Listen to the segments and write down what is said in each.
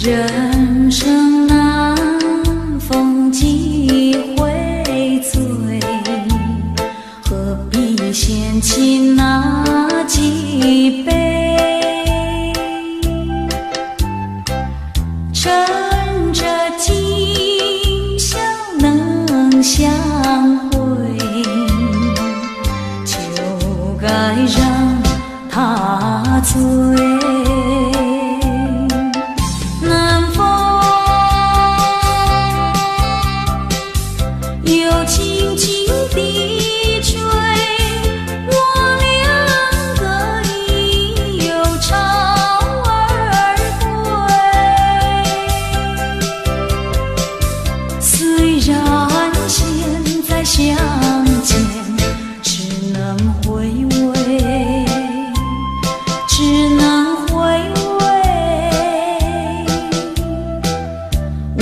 人生难逢几回醉，何必嫌弃那几杯？趁着今宵能相会，就该让他醉。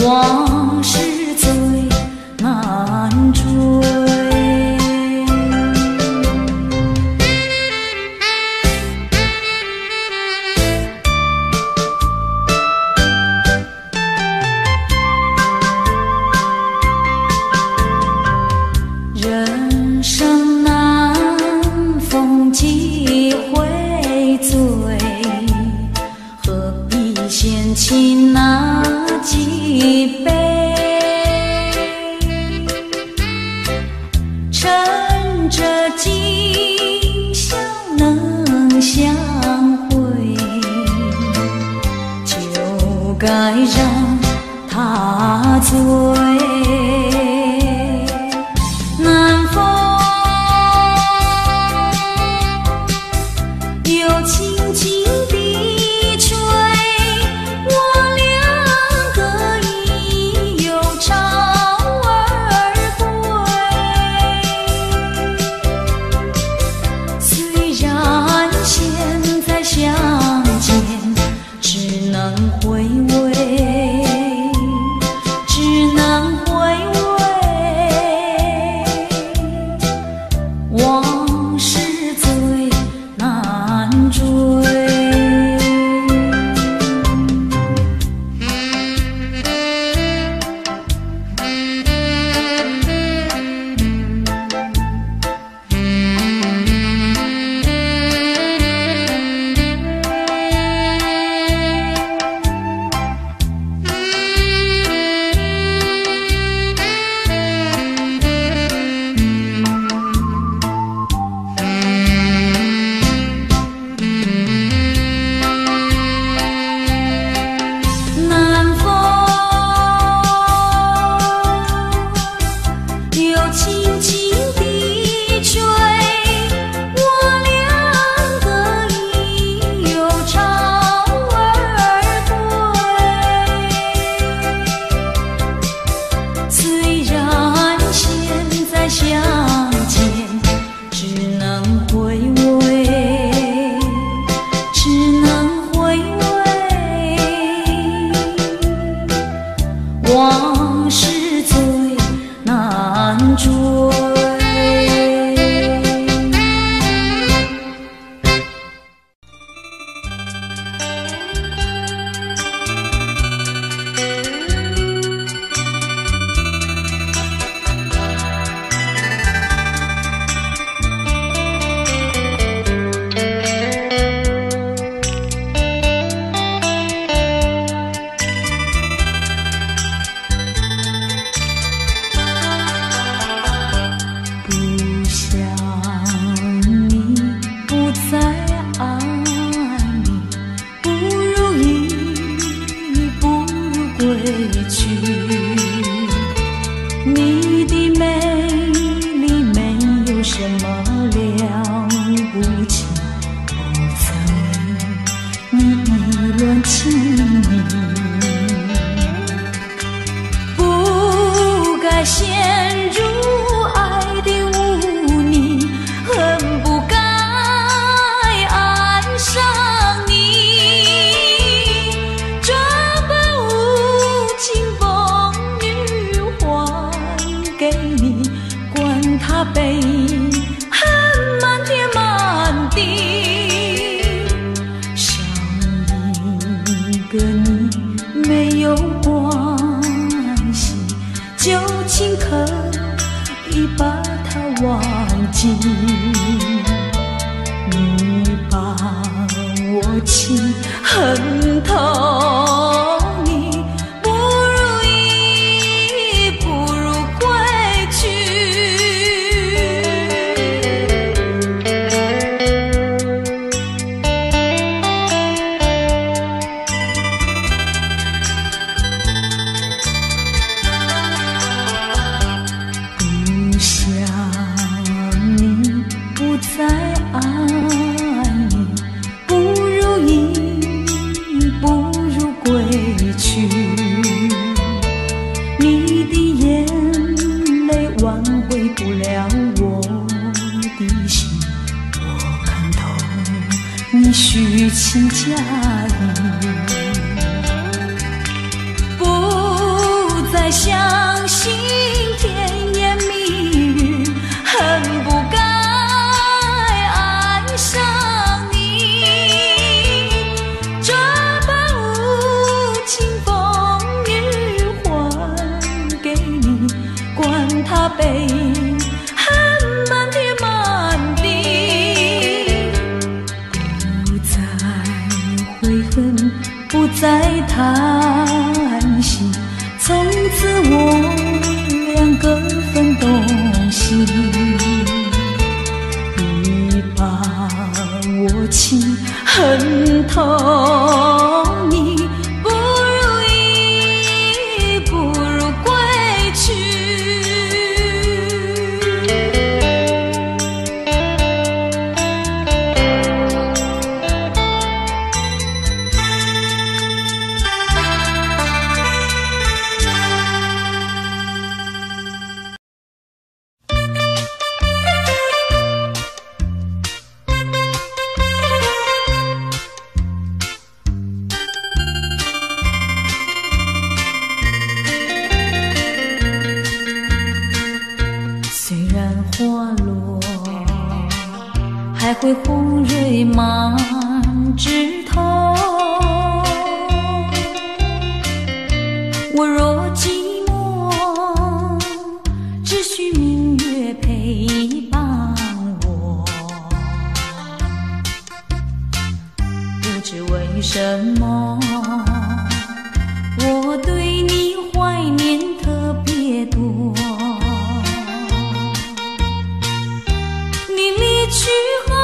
往事最难追，人生难逢几回醉，何必嫌弃那几杯？趁着今宵能相会，就该让他醉。南风又轻轻地吹，往事最难追。往事最难追。你的美丽没有什么了不起，不曾为你意乱情迷，不该陷入爱的污泥，恨不该爱上你，这般无情风雨还给你，管他悲恨漫天满地，少一个你没有关系，就请可以把它忘记。你把我情恨透，你不如意，不如归去。不想你，不再爱你，不如意，不如归去。你的眼泪挽回不了我的心，我看透你虚情假意，不再相信甜言蜜语，恨不该爱上你。这般无情风雨还给你，管他悲恨满天满地。不再悔恨，不再叹息，从此我两个分东西。你把我情恨透，你不如意，不如归去。虽然花落，还会红蕊满枝头。我若寂寞，只需明月陪伴我。不知为什么，我对你怀念特别多。你离去后，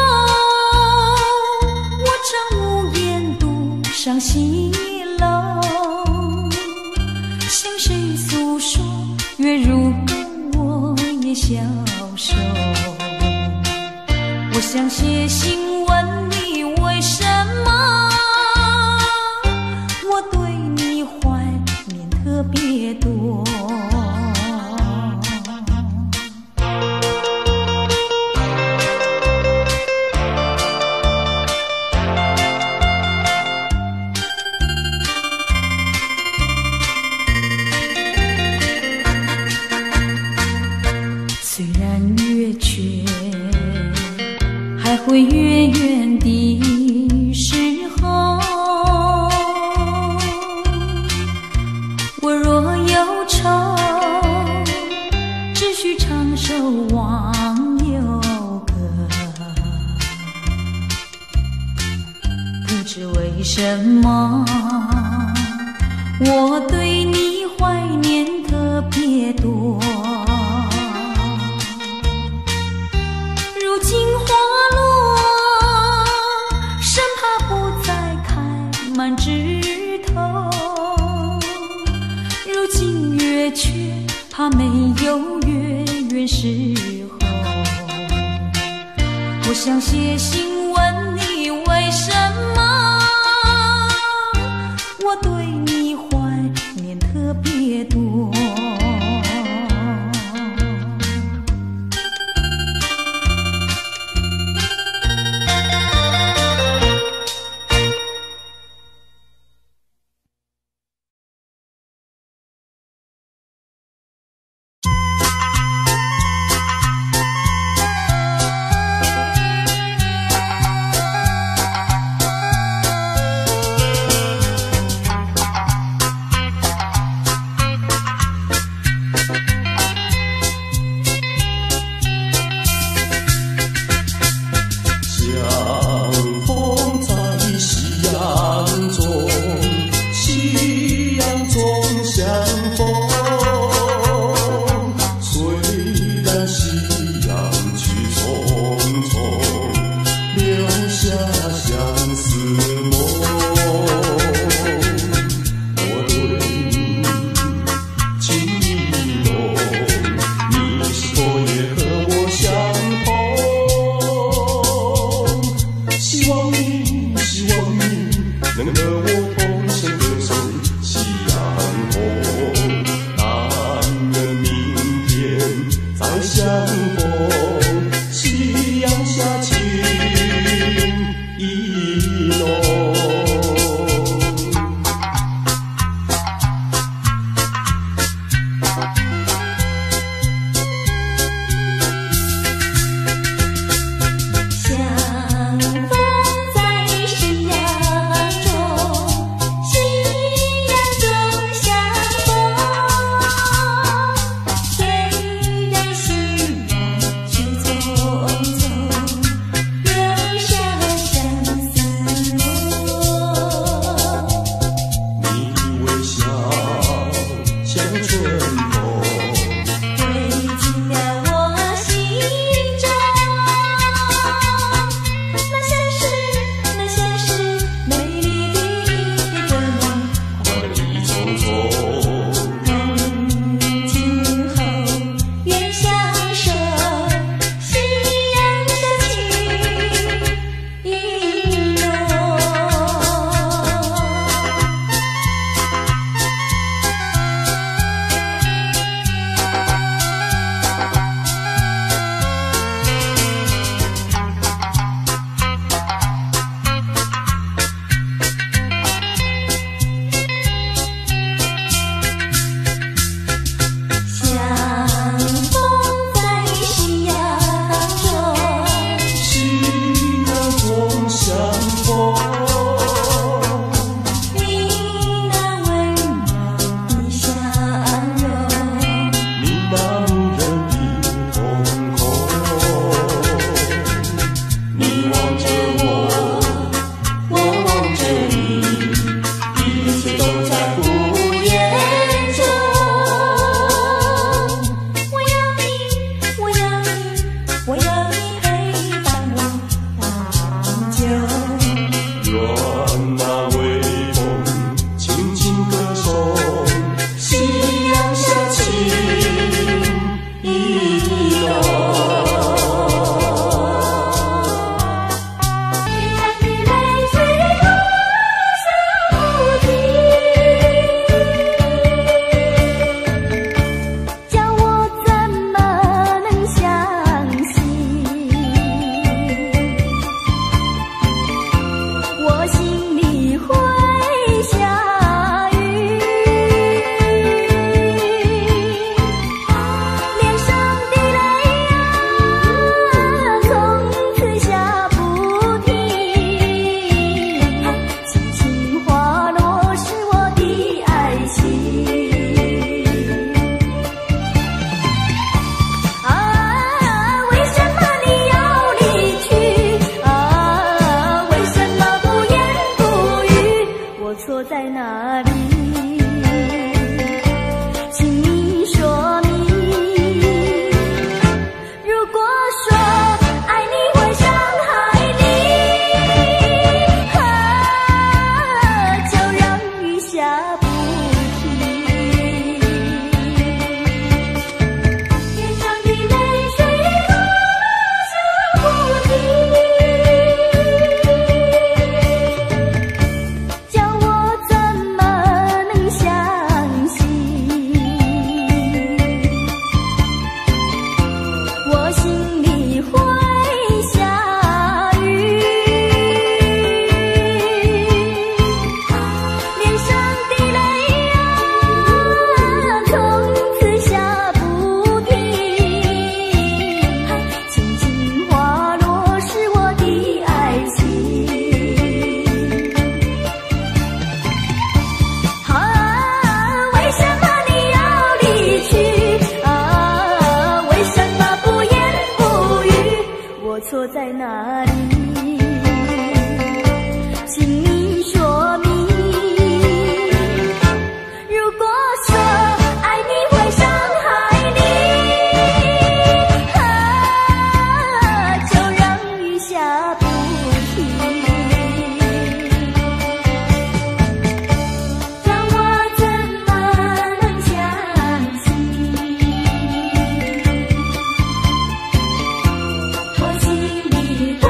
我常无言独上西楼，向谁诉说？月如歌，我也消瘦。我想写信问你，为什么我对你怀念特别多？虽然月缺，还会月圆的时候。我若忧愁，只需唱首忘忧歌。不知为什么，我对你怀念特别多。如今花落，生怕不再开满枝头。如今月缺，怕没有月圆时候。我想写信问你，为什么我对你怀念特别多？能和我同声歌颂夕阳红。但愿明天再相逢，夕阳下情意浓。错在哪里？请你说明。如果说爱你会伤害你，就让雨下不停，让我怎么能相信？我心里会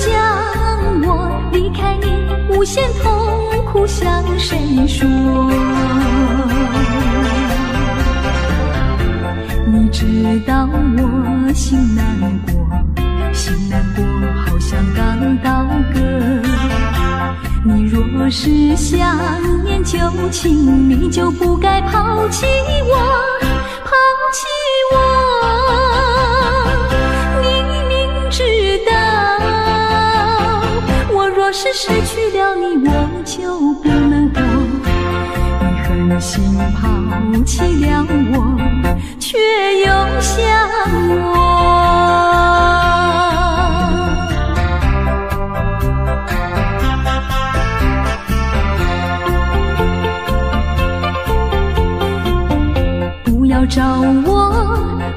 想我，离开你无限痛苦向谁说？你知道我心难过，心难过好像刚到歌。你若是想念旧情，你就不该抛弃我，抛弃我。你明知道我若是失去了你，我就不能活。你狠心抛弃了我，却又想我。不要找我，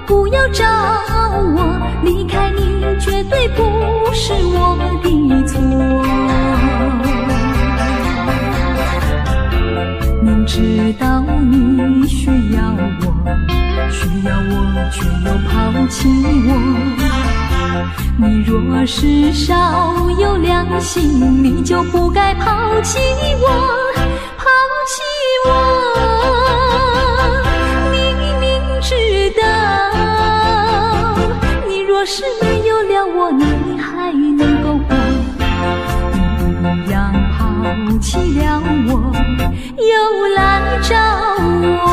不要找我，离开你绝对不是我的错。明知道你需要我，却又抛弃我。你若是少有良心，你就不该抛弃我，抛弃我。知道你若是没有了我，你还能够活。你一样抛弃了我，又来找我。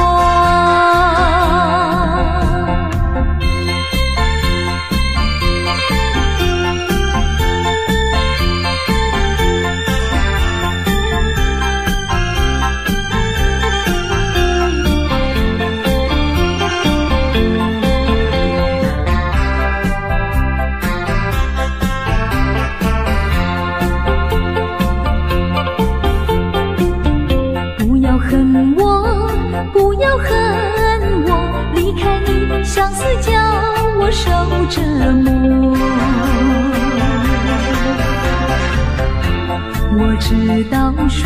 不要恨我，离开你相思叫我受折磨。我知道水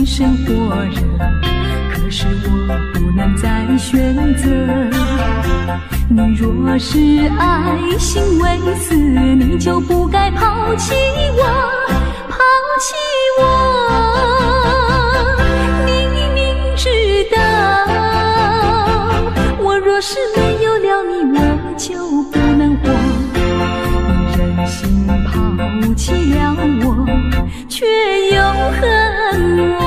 深火热，可是我不能再选择。你若是爱心未死，你就不该抛弃我，抛弃我。知道我若是没有了你，我就不能活。你忍心抛弃了我，却又恨我。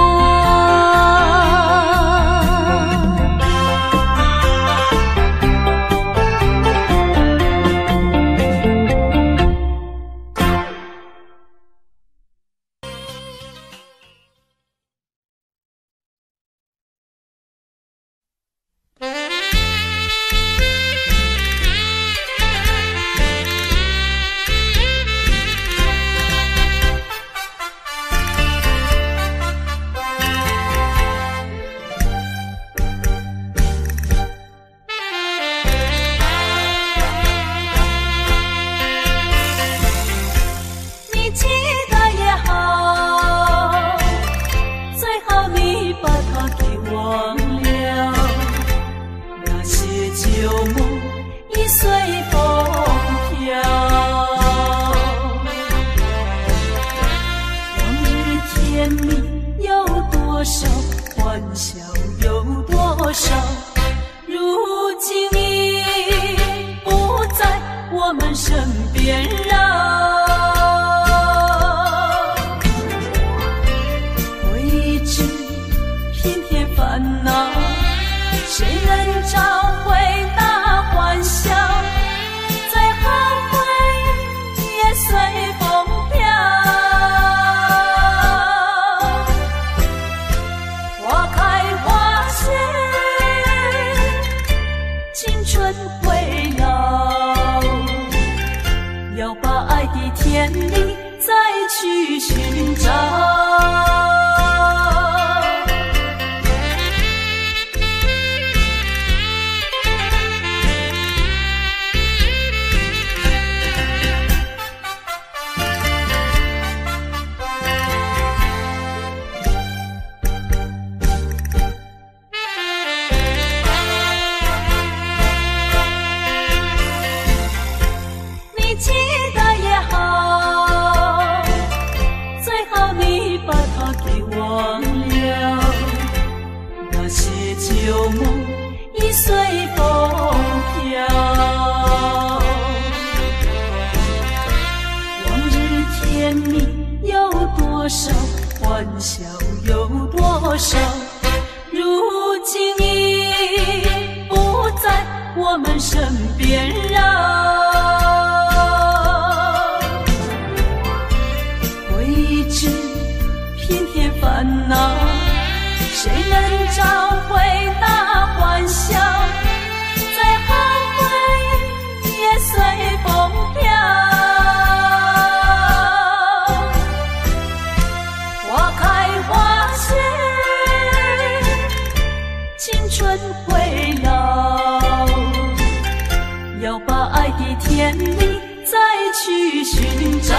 少，欢笑有多少？如今已不在我们身边啊，未知偏偏烦恼，谁能找回那欢笑？再后悔也随风飘。花开花谢，青春会老，要把爱的甜蜜再去寻找。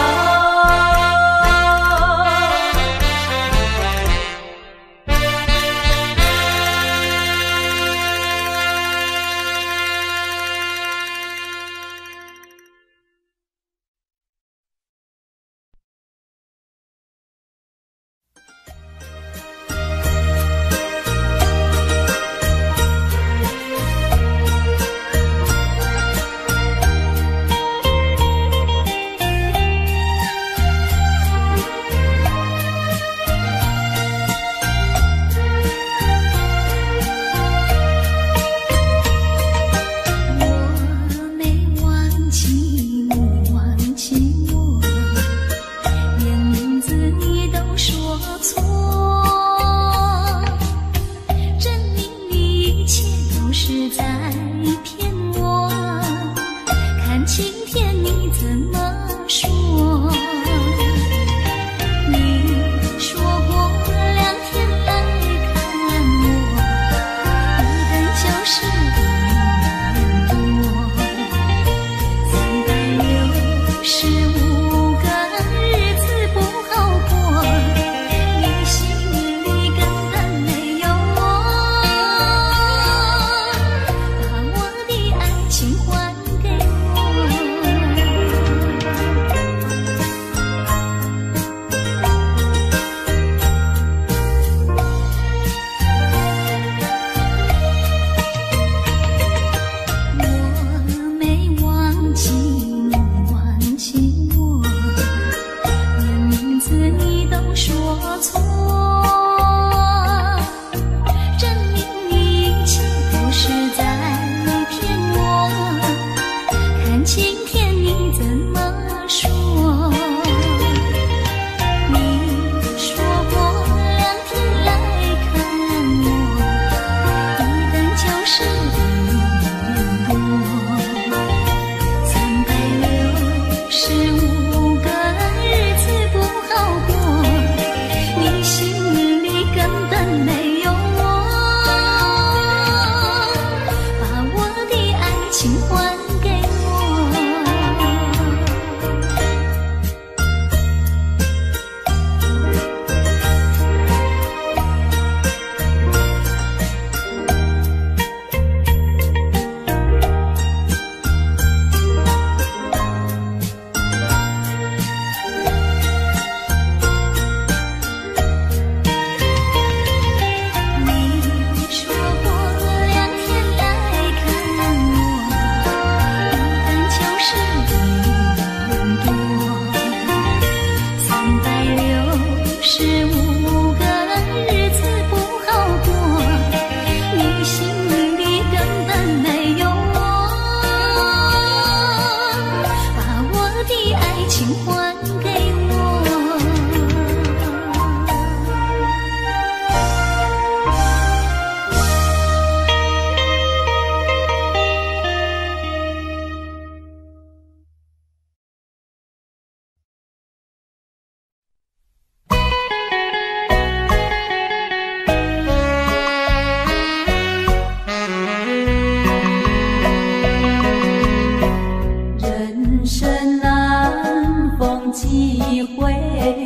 几回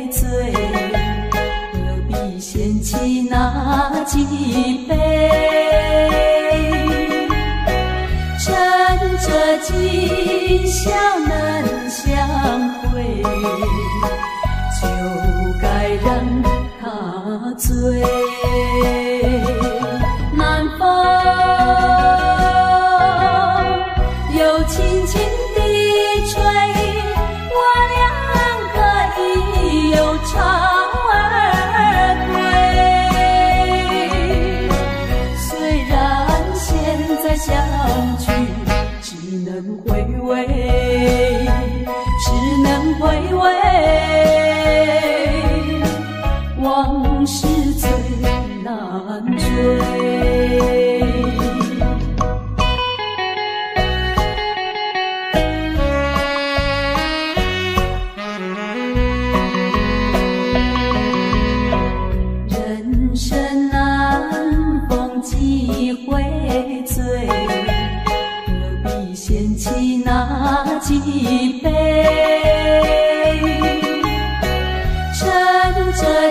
醉，何必嫌弃那几杯？趁着今宵能相会，就该让他醉。南风又轻轻地吹，我俩可以有长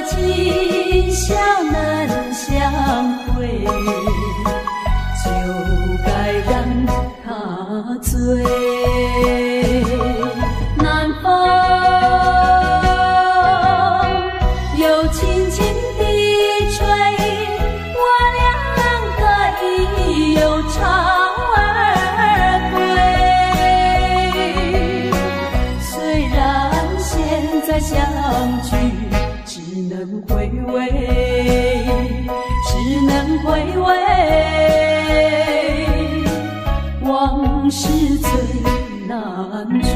今宵能相会，就该让他醉。南风又轻轻地吹，我俩可以又唱儿归。虽然现在相聚只能回味，只能回味，往事最难追。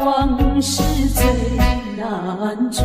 往事最难追。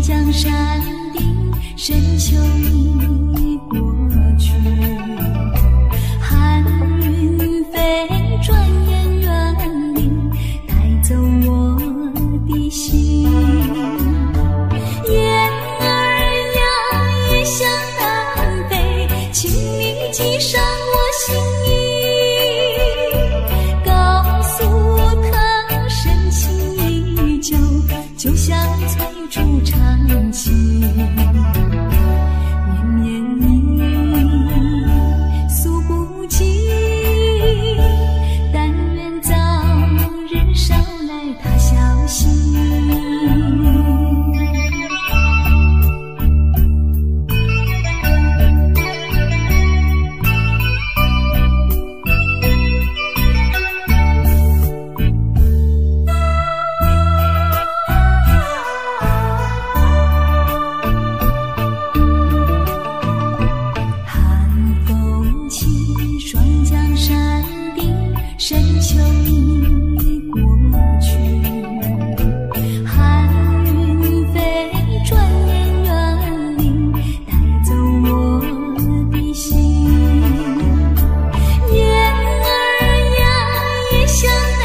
江山顶，深秋已过去，寒云飞，转眼远离，带走我的心。雁儿呀，也向南飞，请你记上我心意，告诉他深情依旧，就像催逐长情，绵绵意诉不尽，但愿早日捎来他消息。深秋已过去，寒云飞，转眼远离，带走我的心。雁儿呀，也向南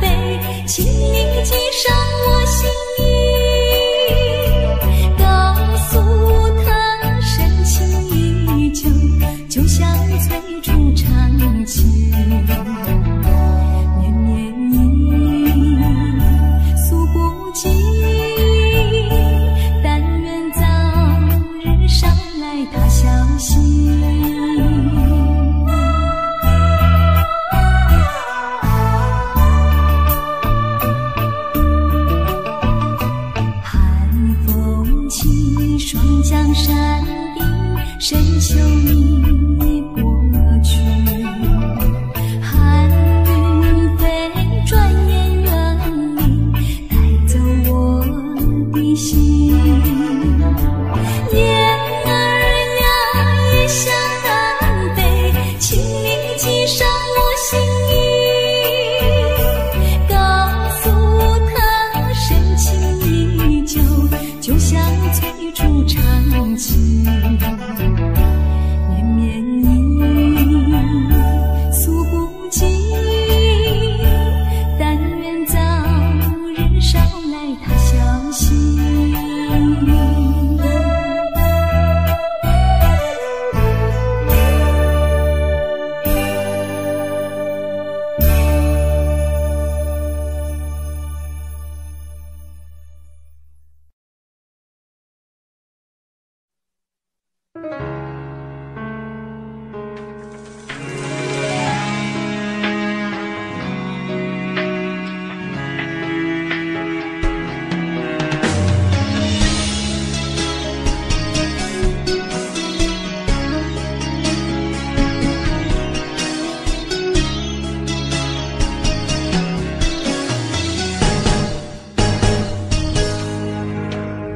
飞，请你记上我心意，告诉他深情依旧，就像催逐长情。江山顶，深秋已过去，寒云飞，转眼远离，带走我的心。雁儿呀，也向南飞，请你记上我心意，告诉他深情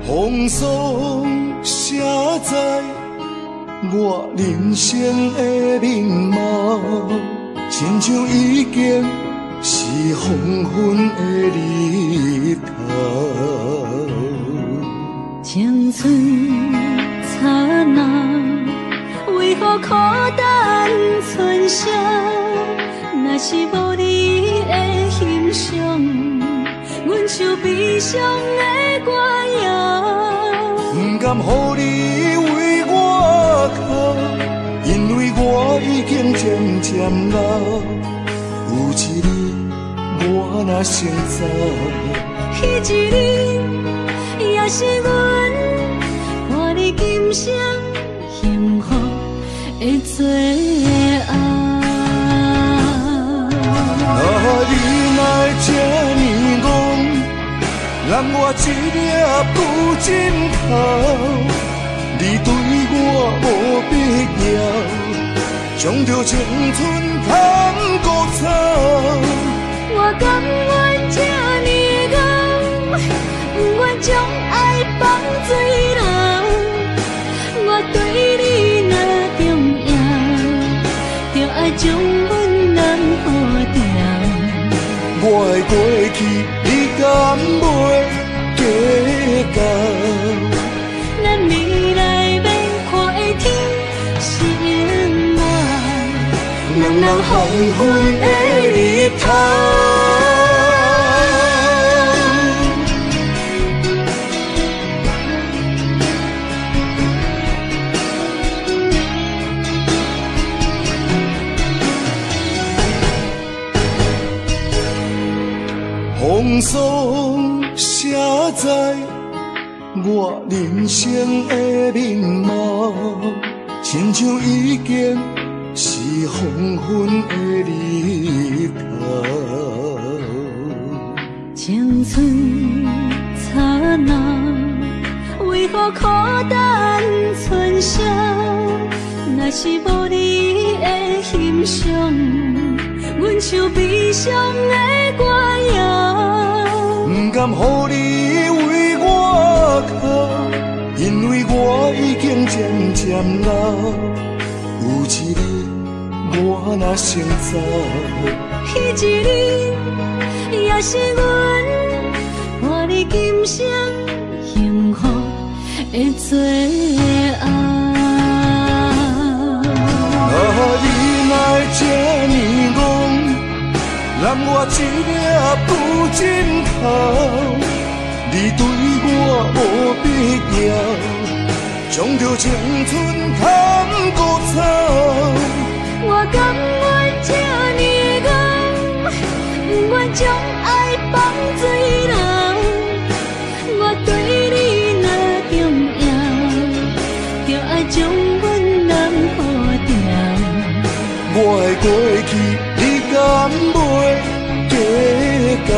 风霜写在我人生的面貌，亲像已经是黄昏的日头。青春刹那，为何孤单剩下？若是无你的欣赏，阮像悲伤的歌谣。不甘予你为我哭，因为我已经渐渐老。有一日我若先走，彼一日也是阮伴你今生幸福的最后。你来这呢戆，揽我一粒不枕头。你对我无必要，将着青春通孤草。我甘愿这呢戆，不愿将爱放水流。我对你若重要，就爱将阮人护掉。我的过去，你敢袂计较？咱未来免看的天是永远，人人黄昏的日头。风霜写在我人生的面貌，亲像已经是黄昏的日头。青春刹那，为何孤单剩下？若是无你的欣赏，阮像悲伤的歌谣。不甘予你为我哭，因为我已经渐渐老。有一日我若先走，彼一日也是阮伴你今生幸福的最后。你来这呢戆，揽我一粒不枕头。你对我无必要，将着青春通孤草。我甘愿这呢戆，不愿将爱放水流。我对你若重要，就爱将阮人护掉。我的过去，你敢袂计较？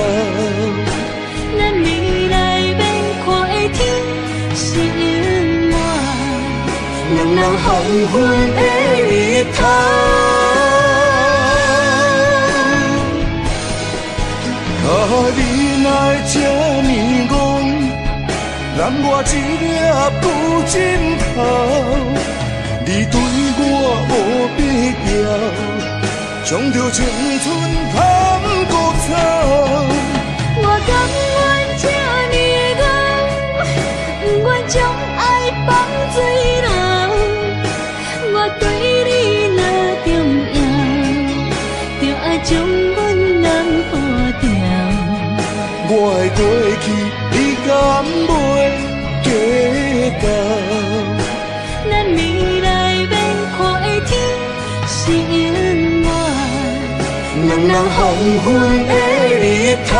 咱未来免看的天是永远，人人黄昏的日头。你来这呢戆，揽我一粒不枕头。你对我无必要，将着青春通孤草。我甘愿这呢戆，不愿将爱放水流。我对你若重要，就爱将阮人护掉。我的过去，你敢袂计较？咱未来免看的天是永远，人人黄昏的日头。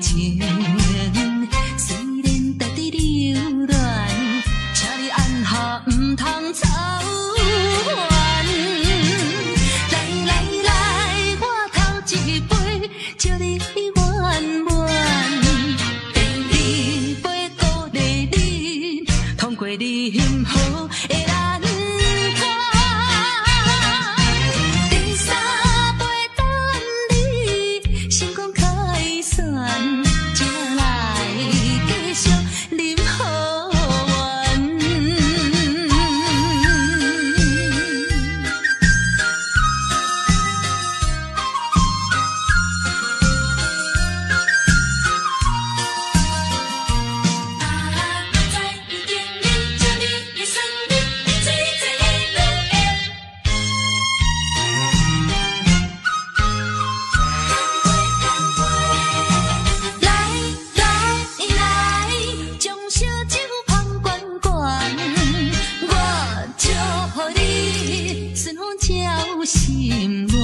情，虽然在地流乱，请你按下唔通操烦。来来来，我头一杯，祝你圆满。第二杯鼓励你，通过你幸福的难关。第三杯等你成功开选，才来继续饮好运。在一点点，祝你的生日最最乐耶！来来来，将烧酒捧罐罐，我祝福你顺风照心愿。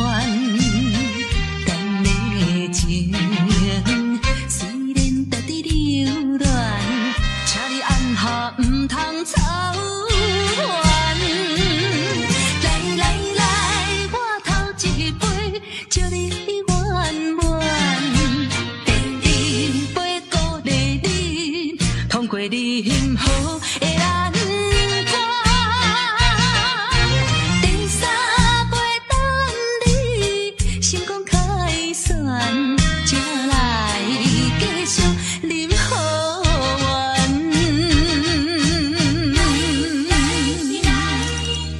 咱的情虽然在地流乱，请你按下唔通操烦。来来来，我头一杯，祝你圆满。第二杯鼓励你，通过你幸福的难关。第三杯等你成功开选，才来继续饮好运。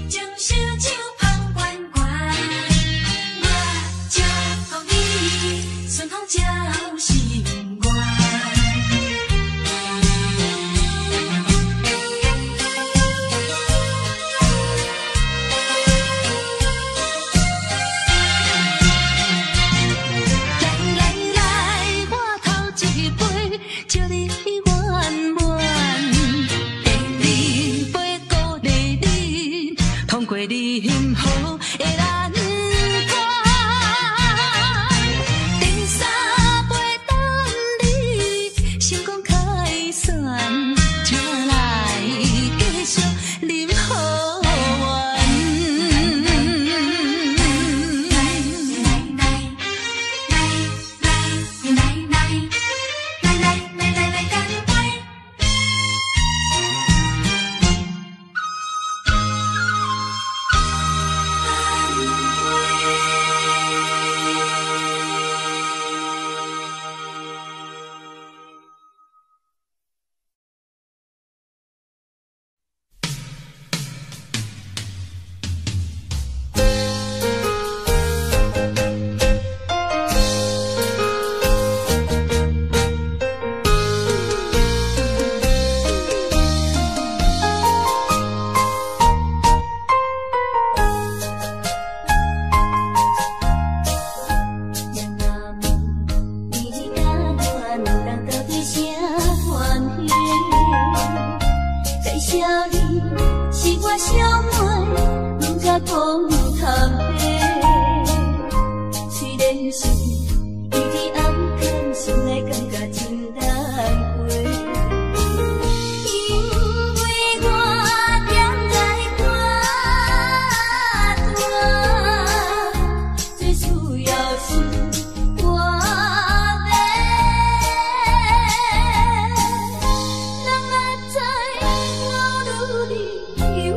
将烧酒捧罐罐，我祝福你顺风照心愿。来来来，我头一杯，祝你圆满。第二杯鼓励你，通过你幸福的难关。第三杯等你成功开选，才来继续饮好运。来，干杯！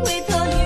回头。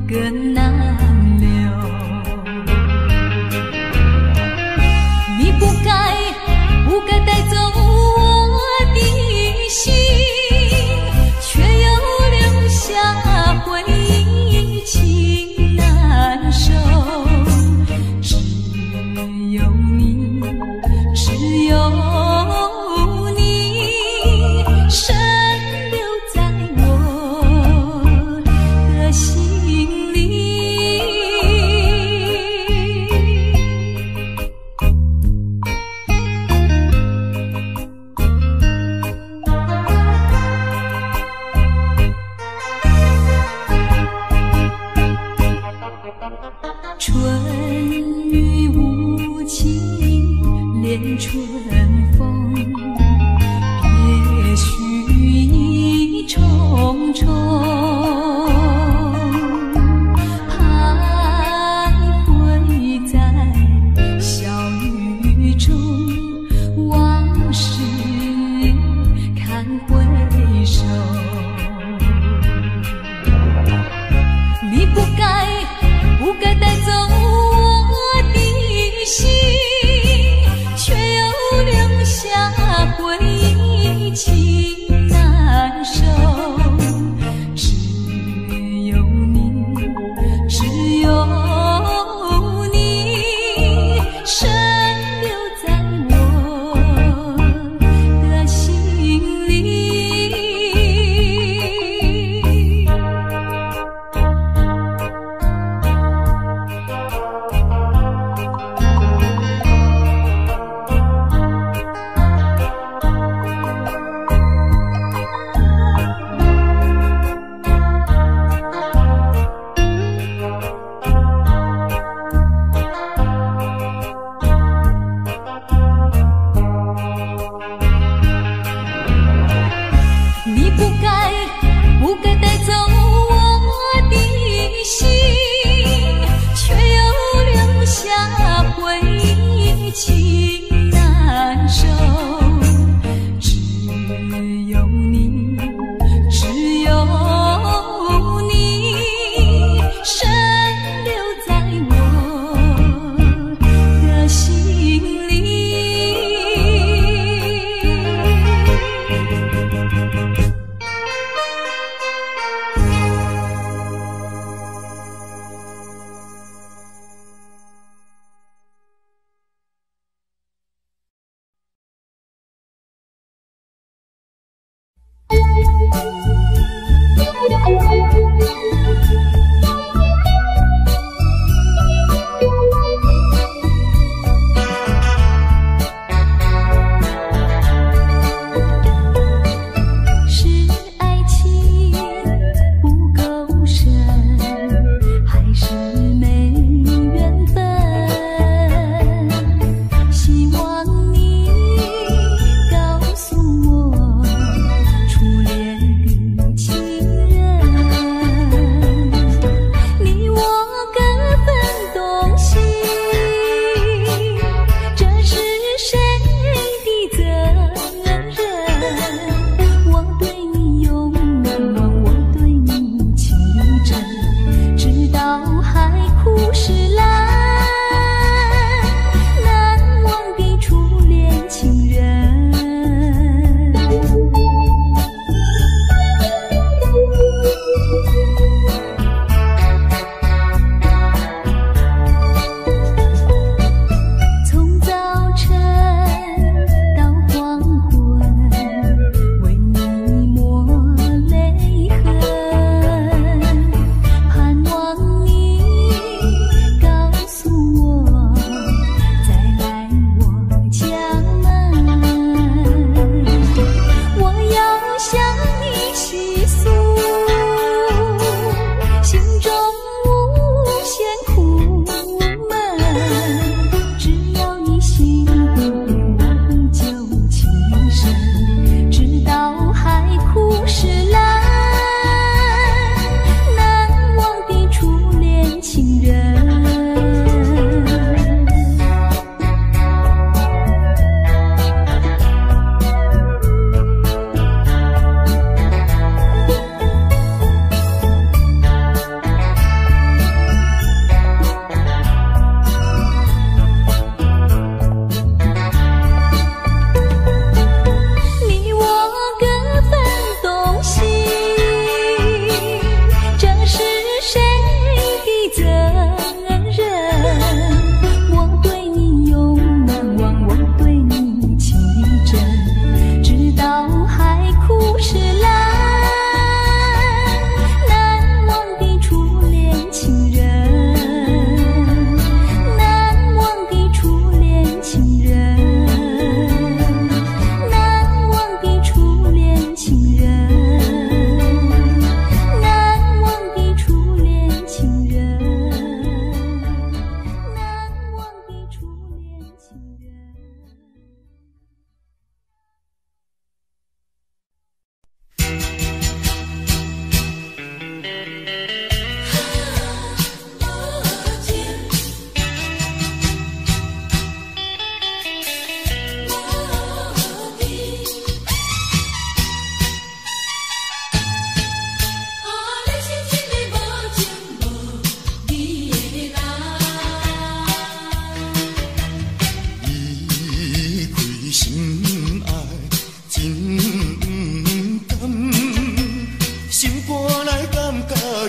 更难留。你不该带走我的心，却又留下回忆，情难收。只有你，只有你，深留在我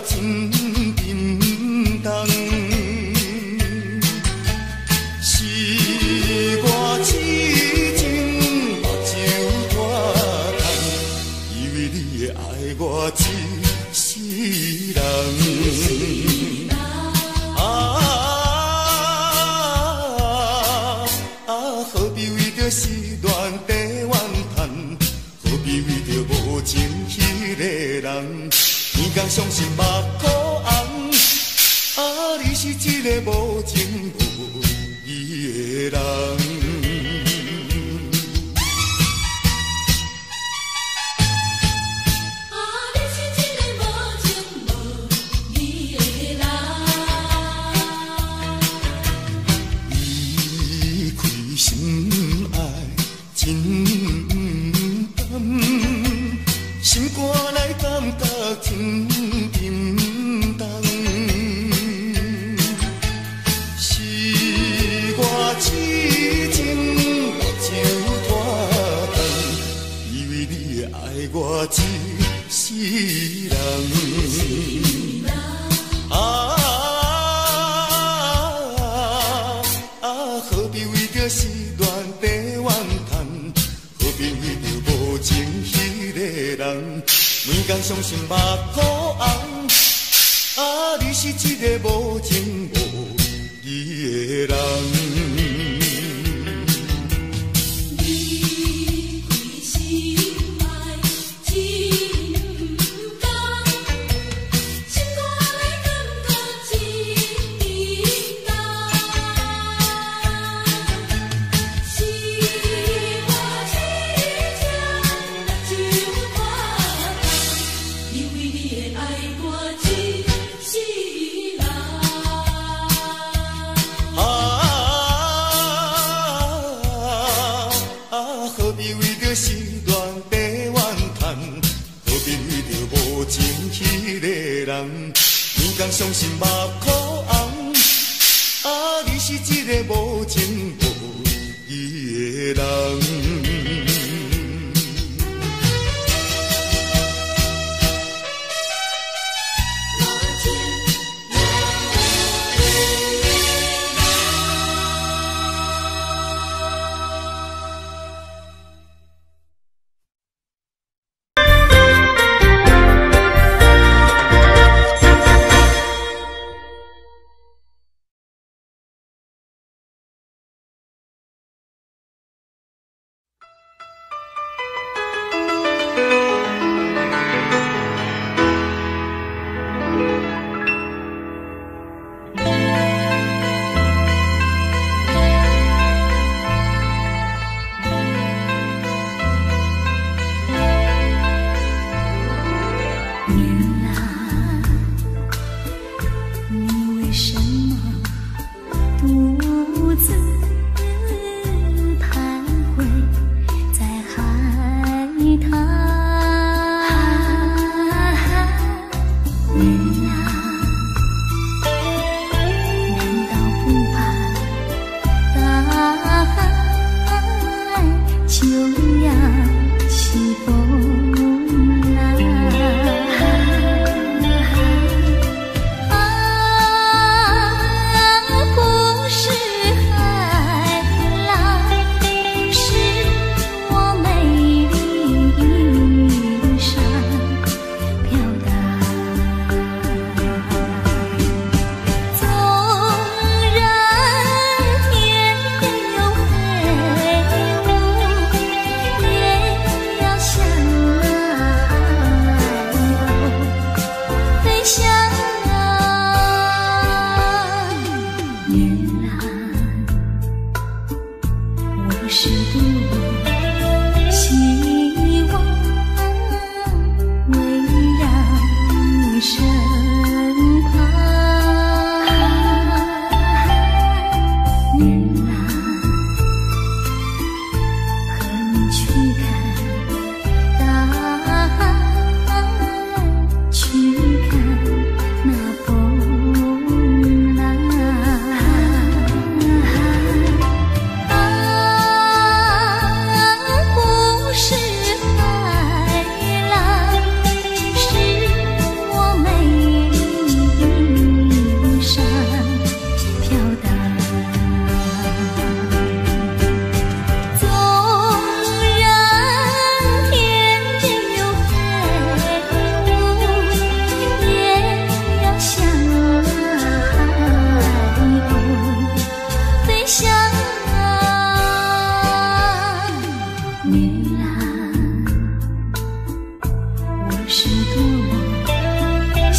真沉重。是我痴情目睭拖干，以为你会爱我一世人。何必为着失恋地怨叹？何必为着无情迄个人？天公伤心目眶红，你是一个无情无义的人。心肝内感觉真沉重，是我痴情目睭拖干，以为你会爱我一世人。何必为着失恋地怨叹？何必为着无情迄个人？每天伤心目眶红，你是一个无情无义的人。何必为着失恋地怨叹？何必为着无情迄个人？每天伤心目眶红，你是一个无情无义的人。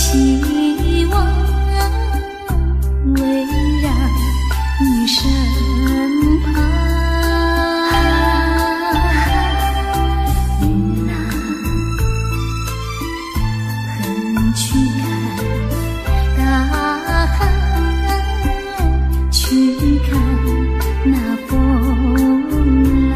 希望围绕你身旁。云啊，横去看大海，去看那风浪。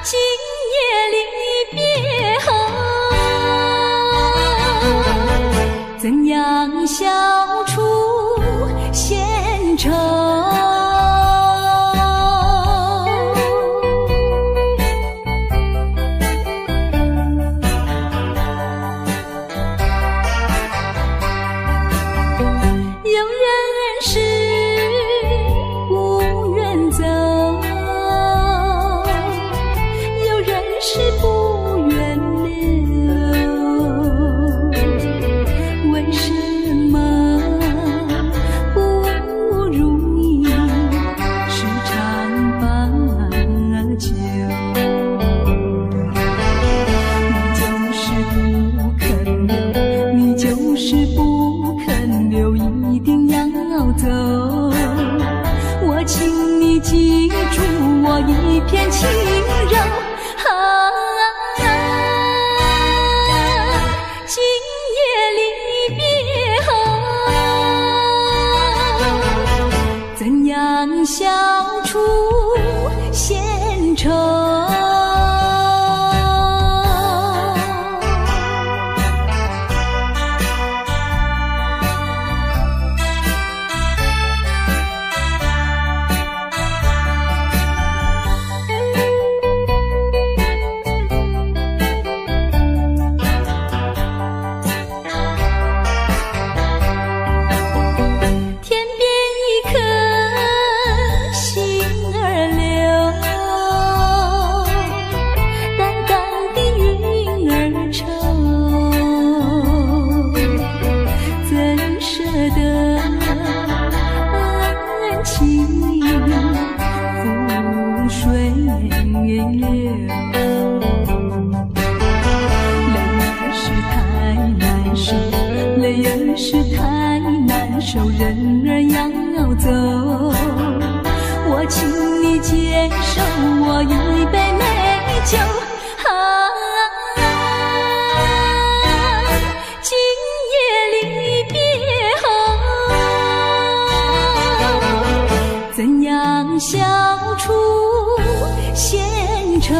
今夜里边怎样消除闲愁？有人是不愿走，有人是不愿留，为什么不如意时常把酒？你就是不肯留，一定要走。我请你记住我一片轻柔，今夜离别后，怎样消除闲愁？泪儿是太难受，人儿要走。我请你接受我一杯美酒，今夜离别后，怎样消除闲愁？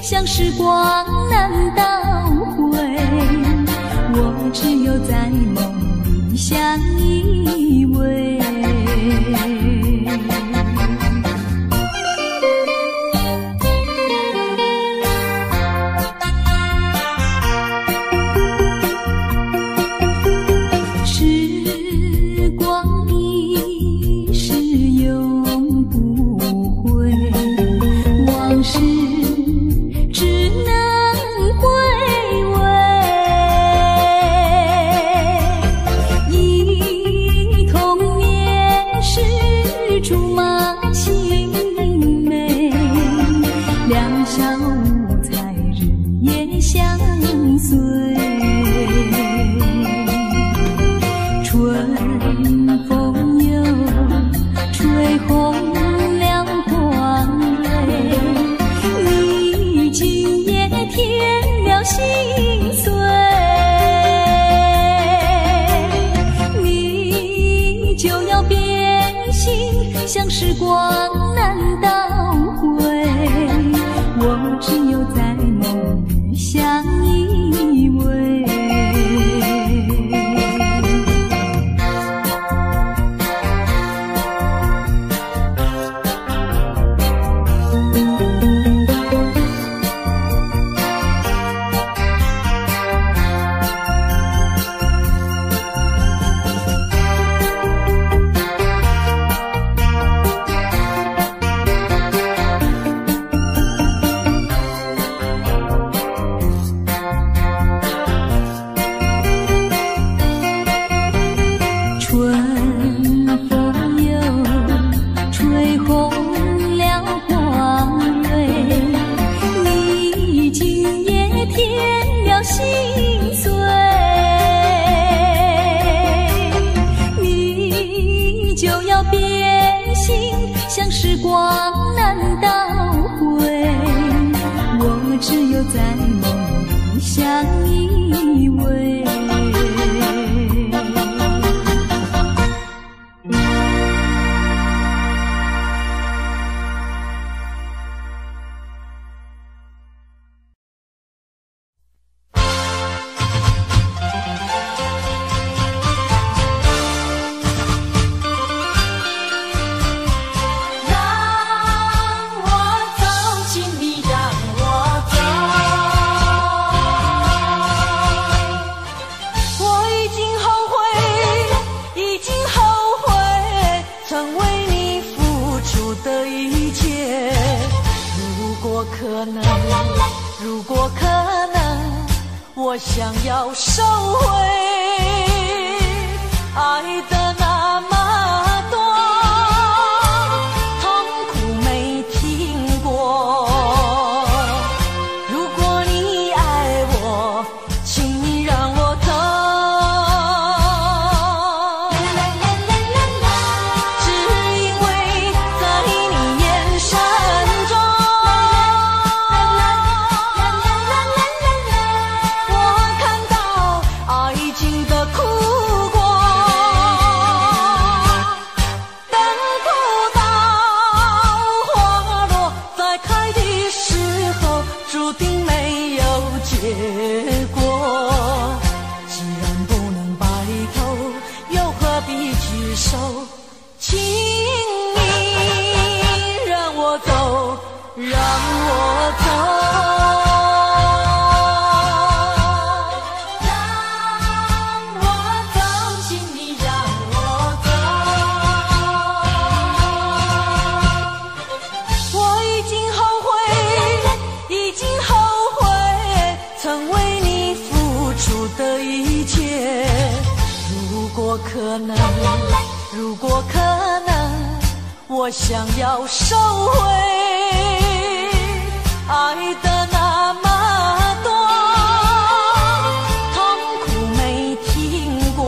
像时光难倒回，我只有在梦里相依偎。时光一逝永不回，往事只能回味，忆童年时光难倒回，我只有在梦里相依偎。如果可能，我想要收回爱的那么多，痛苦没听过。如果你爱我，请你让我走。只因为在你眼神中，结果，既然不能白头，又何必举手？请你让我走，让我走。如果可能，我想要收回爱的那么多，痛苦没听过。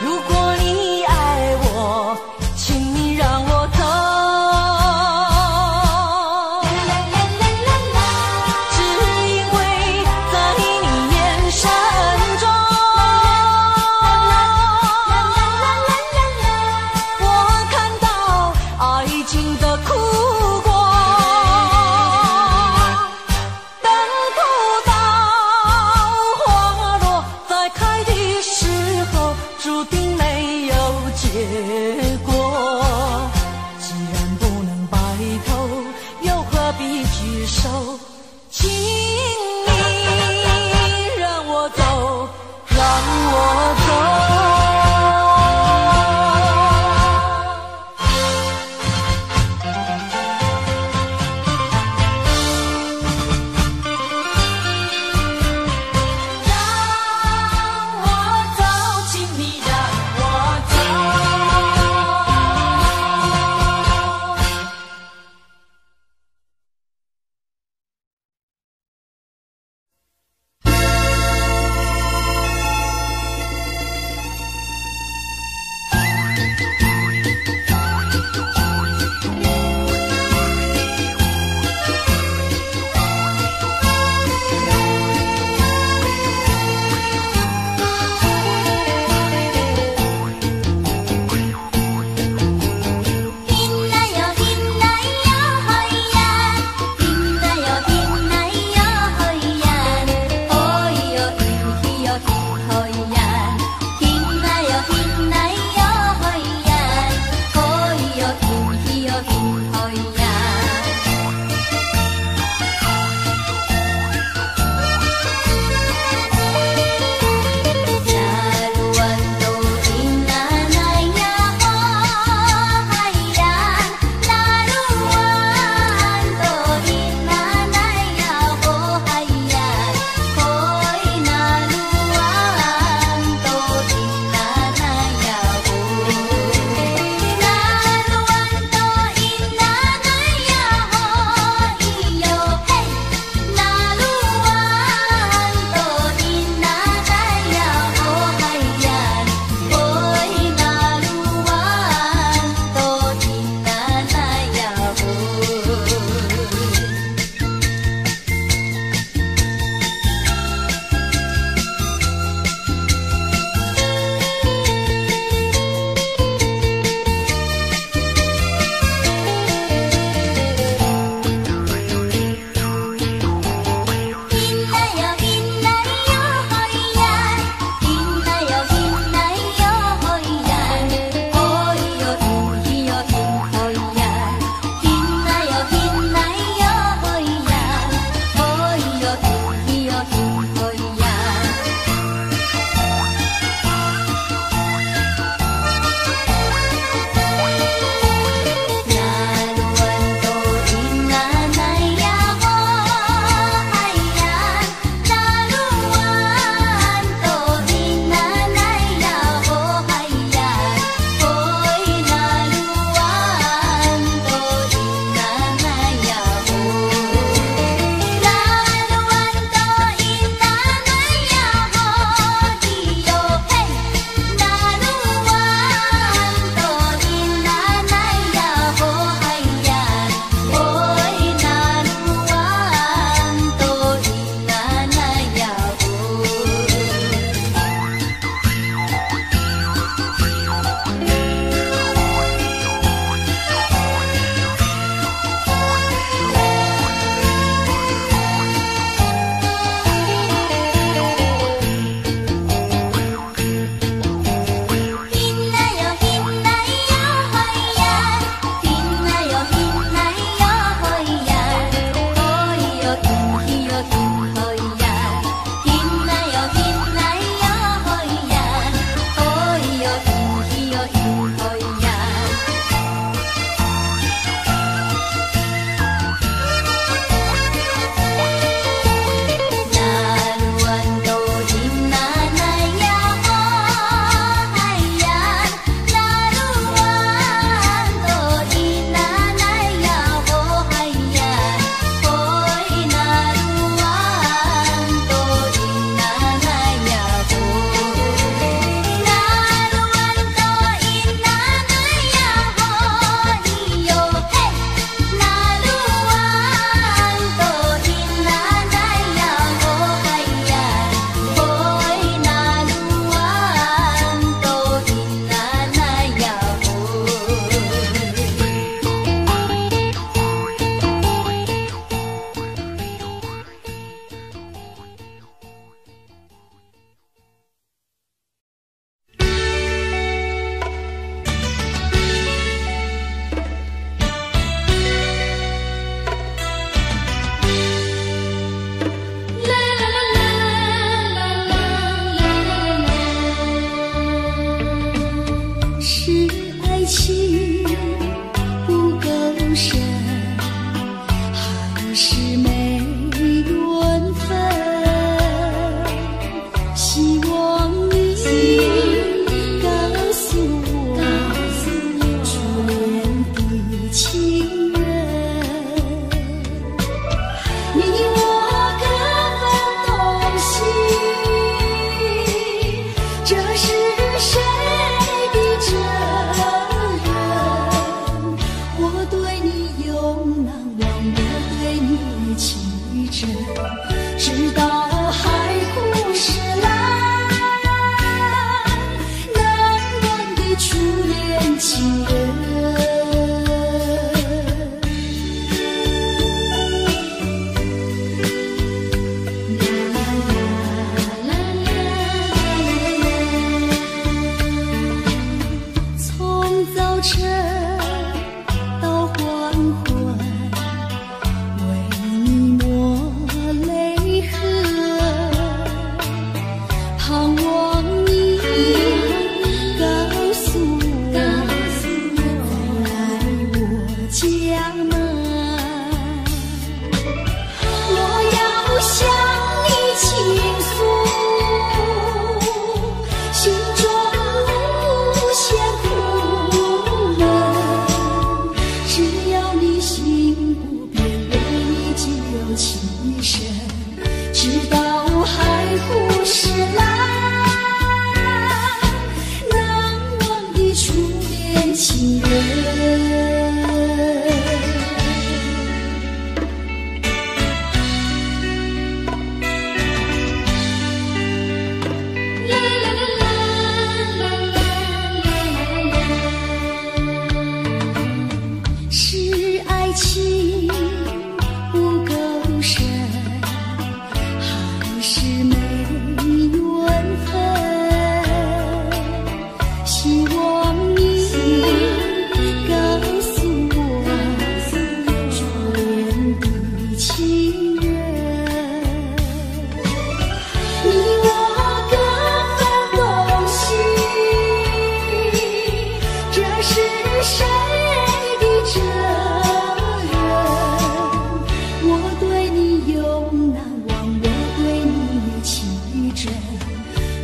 如果你爱我，请你让我走。只因为在你眼神中，爱情的苦果。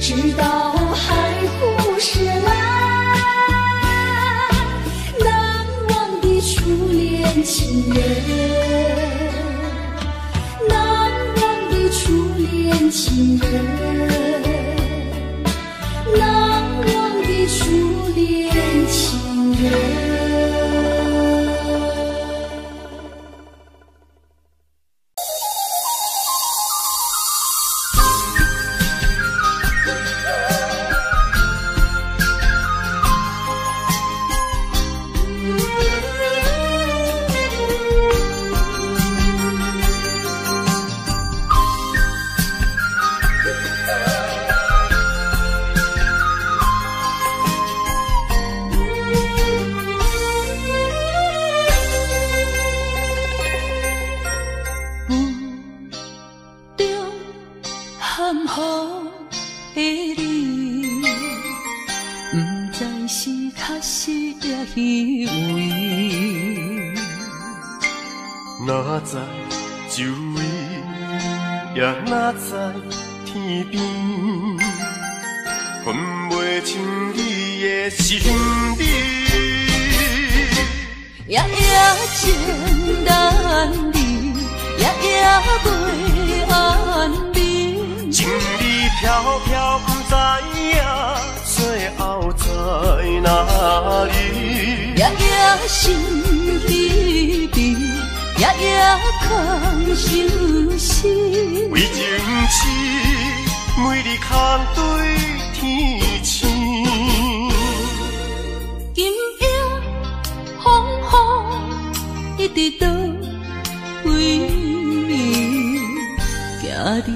直到海枯石烂。难忘的初恋情人，难忘的初恋情人，难忘的初恋情人。哪知周围，也哪知天边，分袂清你的心理。夜夜情难离，夜夜袂安眠。情意飘飘，不知影最后在哪里。夜夜心悲悲。夜夜空相思，为情痴，每日空对天星。今夜风雨一直到为暝，惊你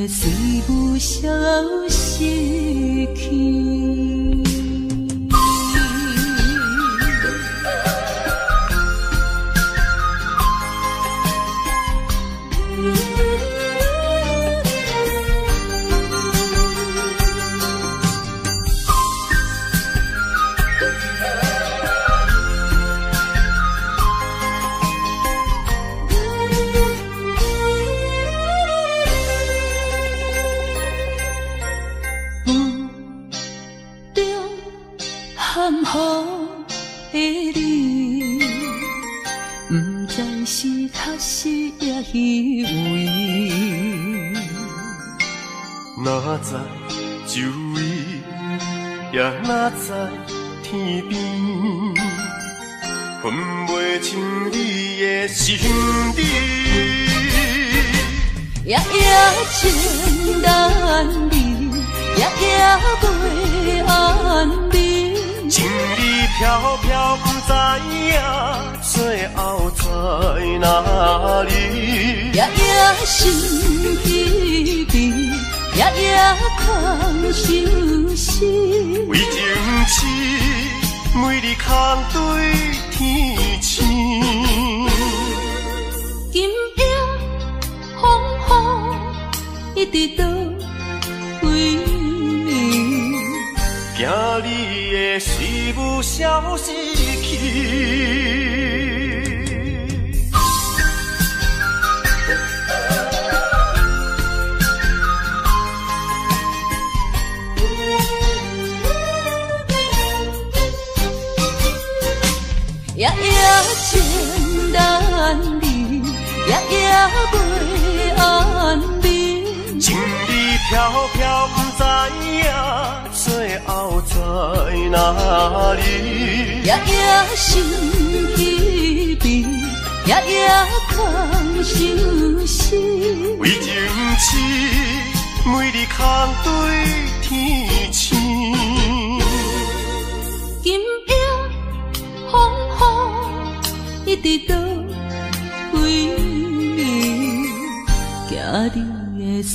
的随不消息去。哪知周围，也哪知天边，分袂清你的心理。夜夜情难离，夜夜袂安眠。情意飘飘，不知影最后在哪里。夜夜心悲悲，夜夜空相思。为情痴，每日空对天星。今夜风雨一直到为暝，惊你的随不消息去。夜夜情难离，夜夜袂安眠。情意飘飘，不知影最后在哪里。夜夜心悲悲，夜夜空相思。为情痴，每日空对天星。今夜风雨一直到为暝，惊你的随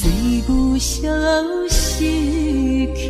不消息去。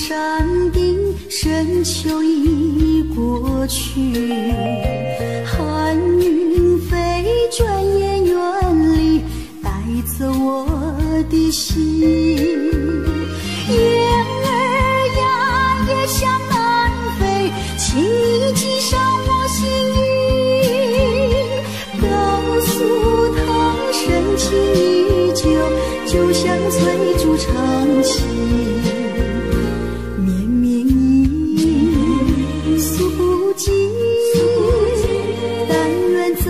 山顶，深秋已过去，寒云飞，转眼远离，带走我的心。雁儿呀，也向南飞，请你系上我心语，告诉他深情依旧，就像翠竹长青。绵绵一诉不尽，但愿早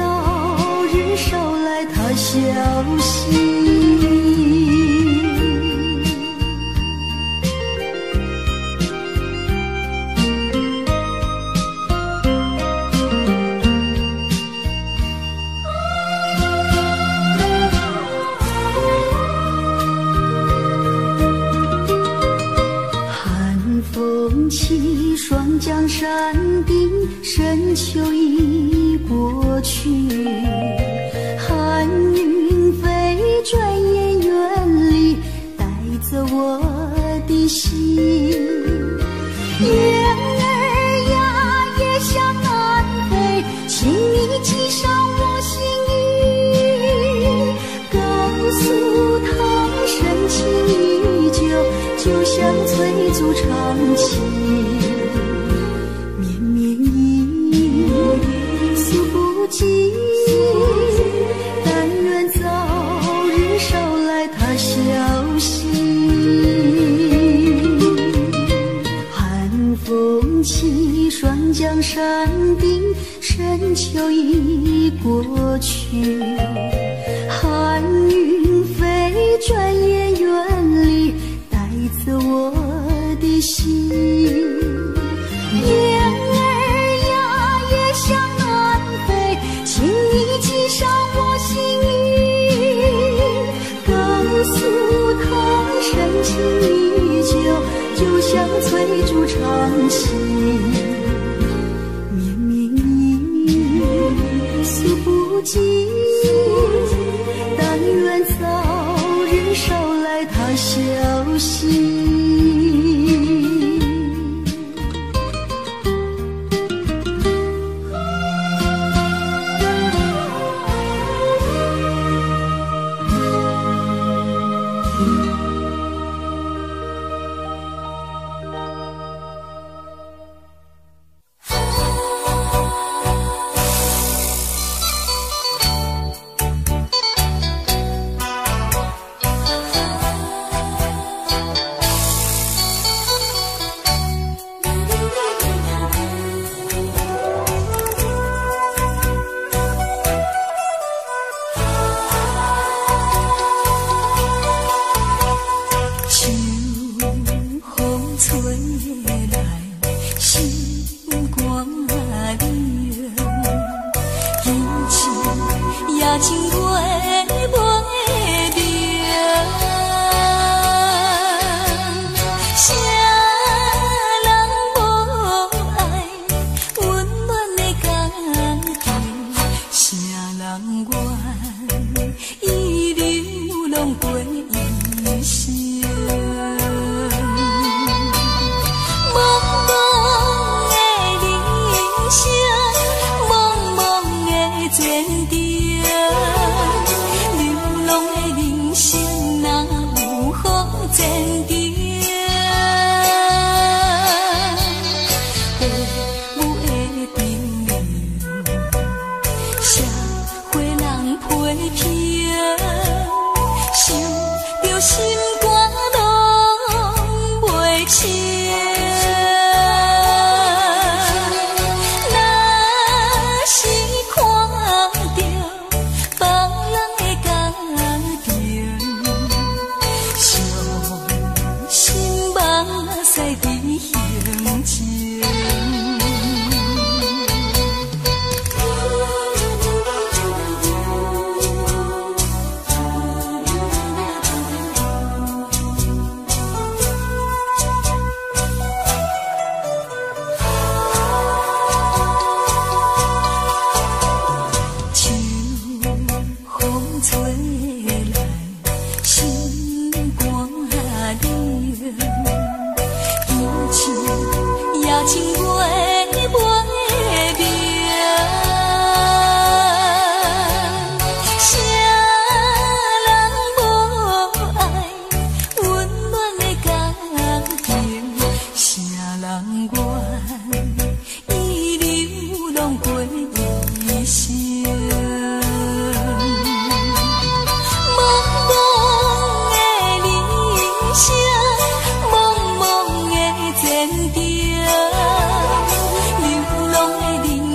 日捎来他消息。起双江山顶，深秋已过去，寒云飞，转眼远离，带走我的心。雁儿呀，也向南飞，请你系上我心语，告诉他深情依旧，就像翠竹长青。绵绵一诉不尽，但愿早日捎来他消息。寒风起双江山顶，深秋已过去，寒云飞，转眼远离，带走我的心。雁儿呀，也向南飞，请你系上我心语，告诉他深情依旧，就像翠竹长青。绵绵一诉不尽，但愿早日捎来他消息。坚定。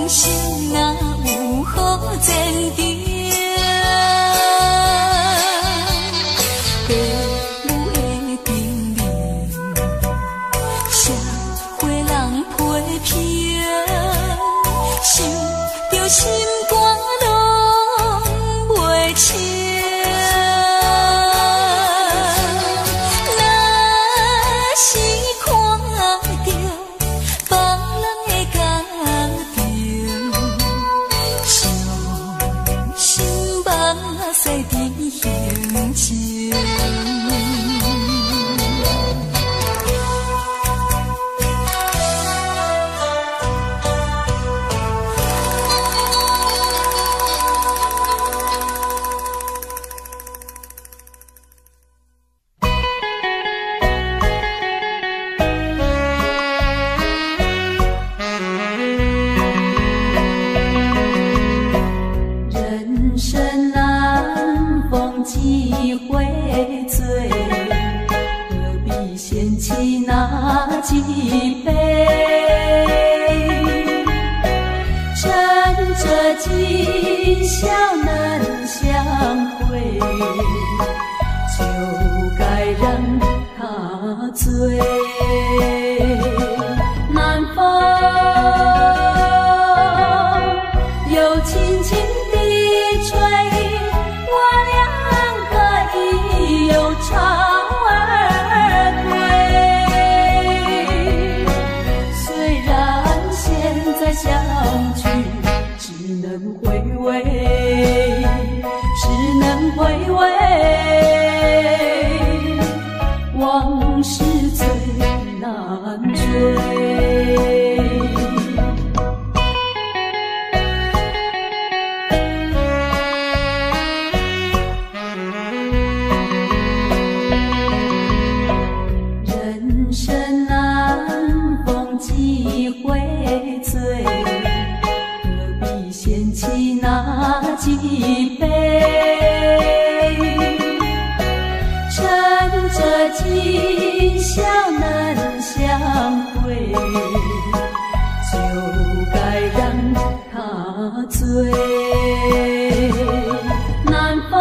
生啊有好前程，父母的叮咛，社会人批评，想着心肝拢袂清。几杯，趁着今宵难相会，就该让他醉。南风又轻轻地吹，我俩可以有潮。相聚只能回味，只能回味，往事最难追。人生难逢几回醉，掀起那几杯，趁着今宵难相会，就该让他醉。南风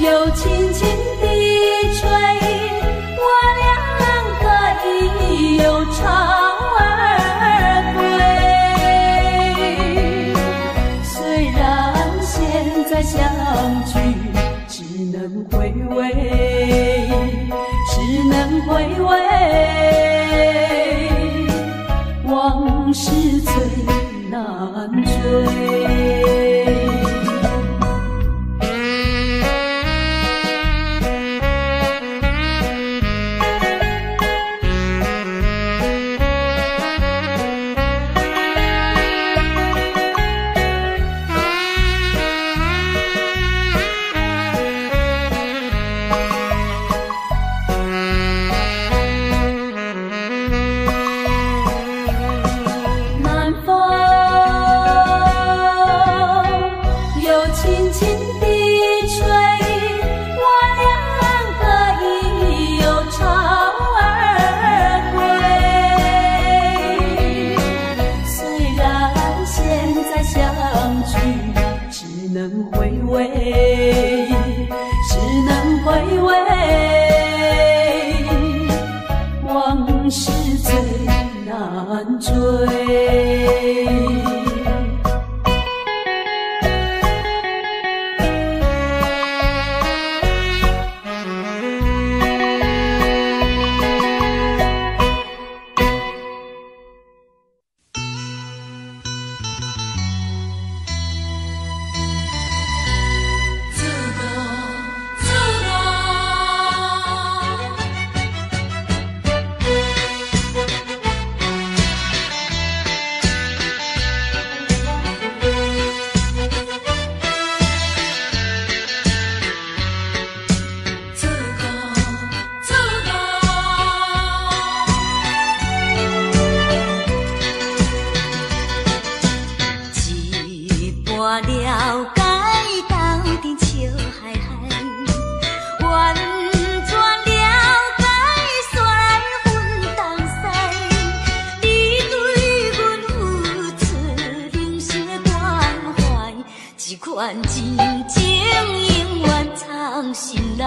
又轻轻地吹，我俩可以有潮。相聚只能回味，只能回味，往事最难追。愿真情永远藏心内。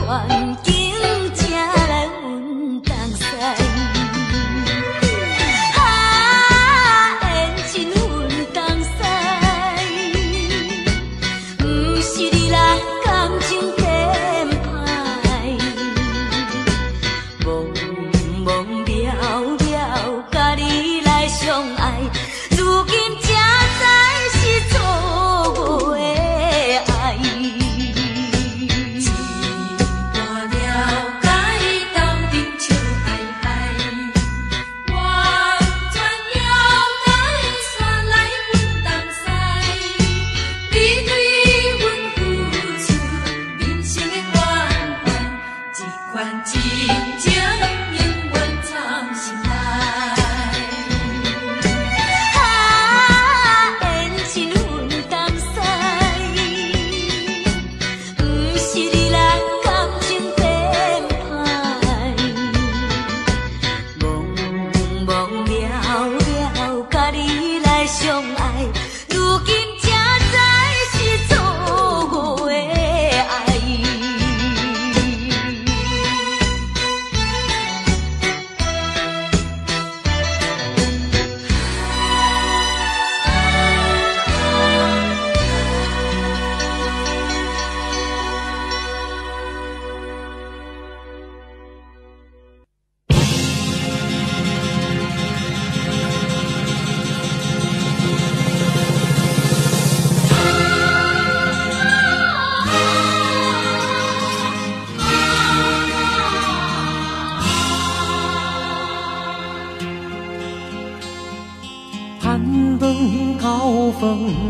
环境才来阮东西，缘真阮东西，不是你人感情编排，茫茫渺渺，甲你来相爱，如今才知是错误的爱。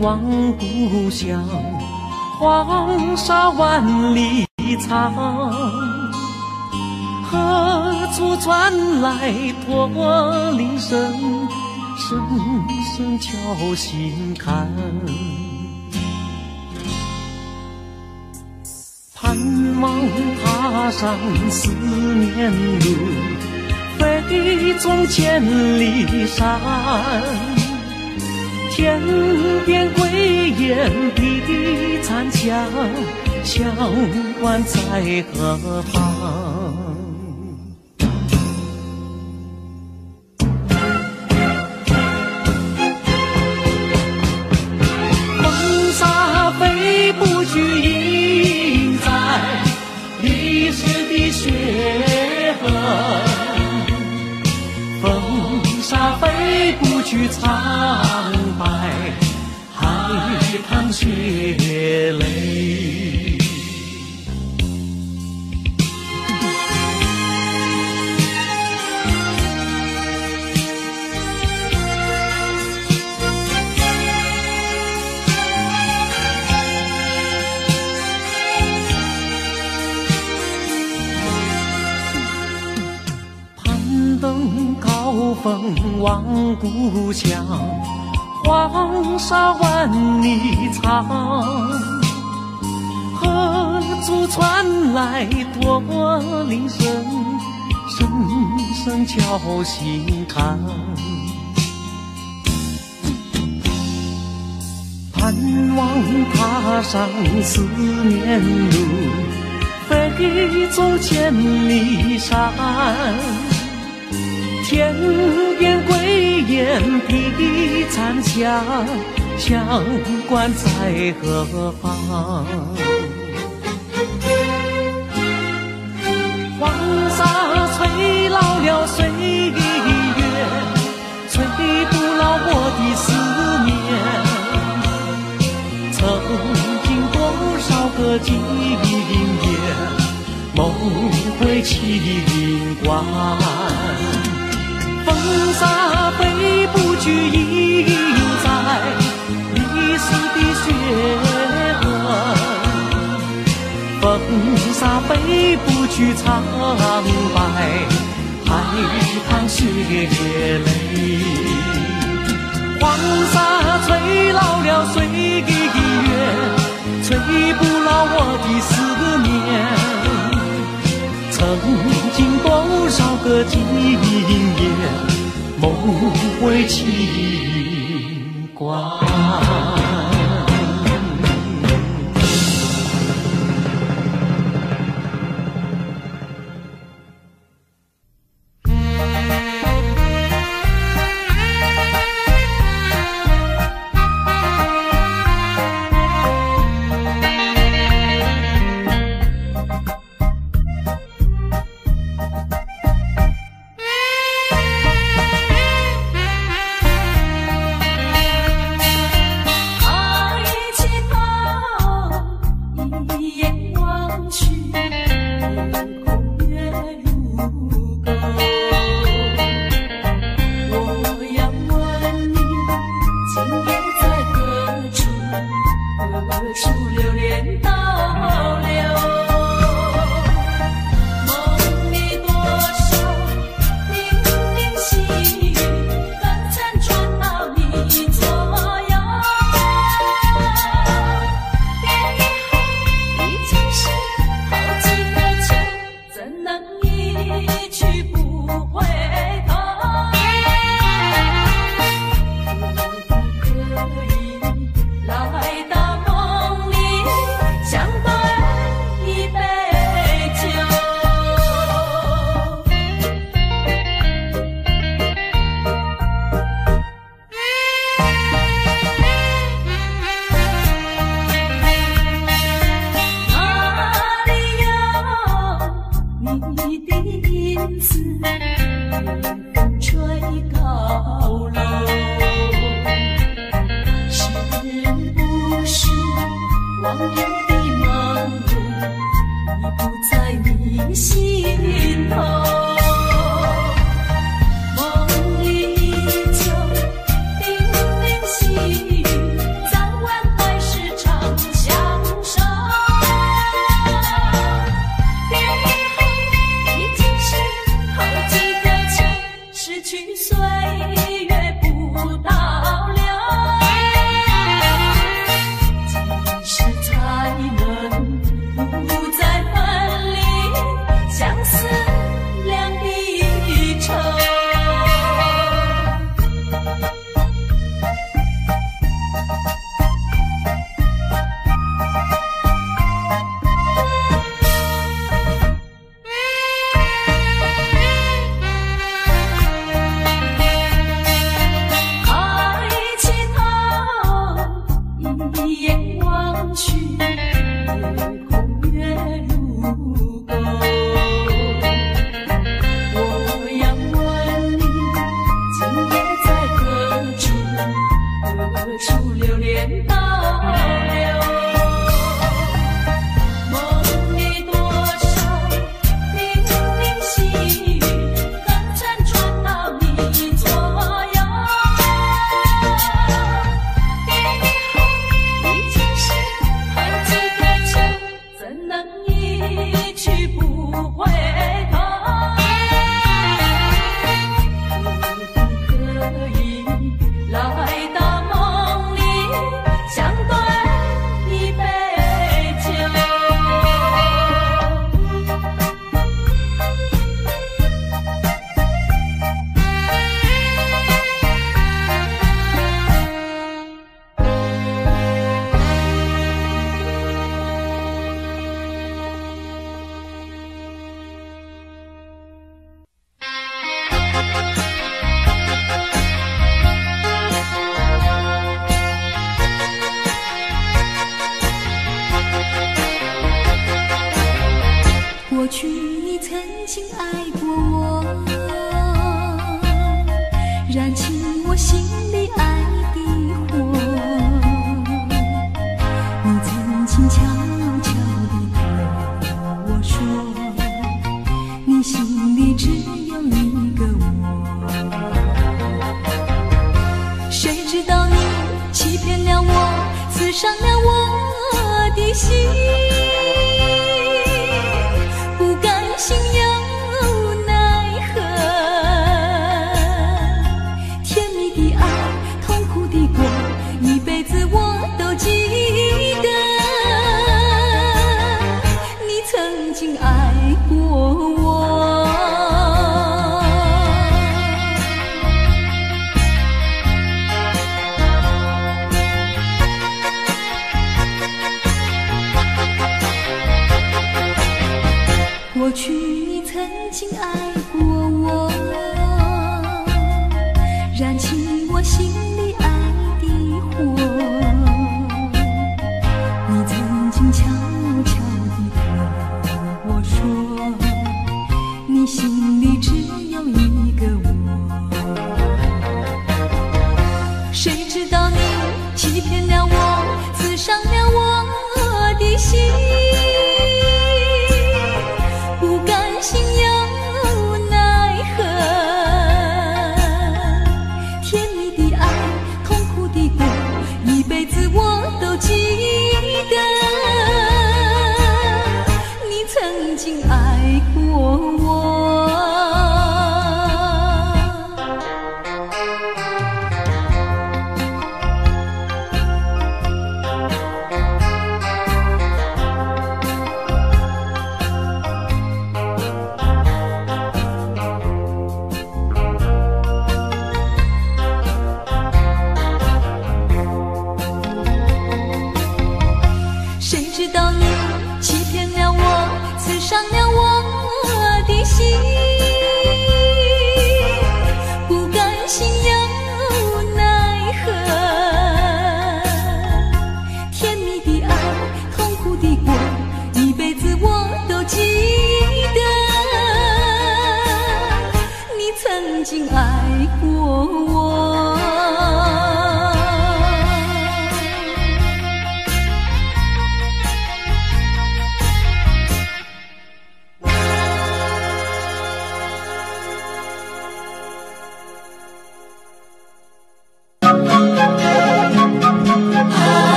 望故乡，黄沙万里长，何处传来驼铃声？声声敲心坎。盼望踏上思念路，飞纵千里山。天边归雁的残响，相关在何方？风沙飞不去，印在历史的血痕。风沙飞不去，苍白海棠血泪。攀登高峰望故乡，黄沙万里长，何处传来驼铃声？声声敲心坎。盼望踏上思念路，飞纵千里山。天边归年的残响，相关在何方？黄沙吹老了岁月，吹不老我的思念。曾经多少个今夜，梦回秦关。风沙飞不去，印在历史的血痕。风沙飞不去，苍白海棠血泪。黄沙吹老了岁月，吹不老我的思念。曾经多少个今夜，梦回秦关。才爱过我，燃起我心里爱的火。你曾经悄悄地对我说，你心里只有一个我。谁知道你欺骗了我，刺伤了我的心。心有奈何，甜蜜的爱，痛苦的过，一辈子我都记得。你曾经爱过我，过去你曾经爱过我，燃起我心里爱的火。你曾经悄悄地对我说，你心里只有一个我。谁知道你欺骗了我，刺伤了我的心。心有奈何，甜蜜的爱，痛苦的过，一辈子我都记得。你曾经爱过我。谁知道你欺骗了我，刺伤了我的心，不甘心有奈何，甜蜜的爱，痛苦的过，一辈子我都记得。你曾经爱过我。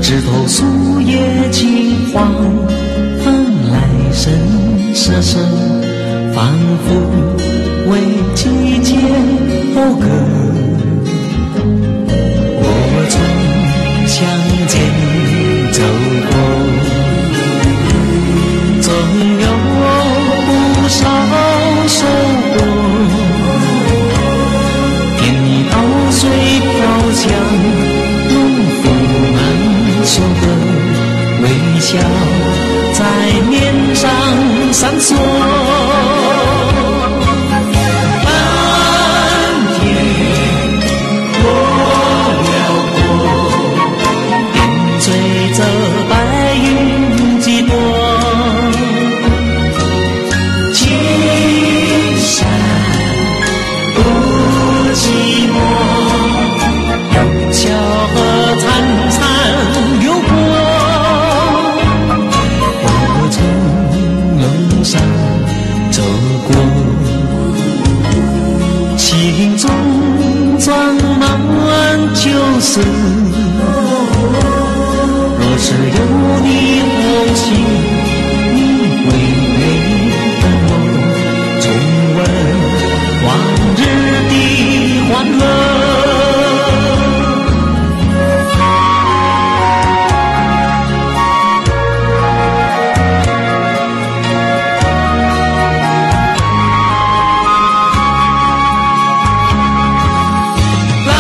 枝头树叶金黄，风来声瑟瑟，仿佛为季节讴歌。我从乡间走过，总有不少收获，田里稻穗飘香，说的微笑在面上闪烁，蓝天过辽阔，点缀着白云几朵，青山不寂寞，小河潺潺流过，我从路上走过，心中装满旧事。若是有你同行，你会陪我重温往日的欢乐。蓝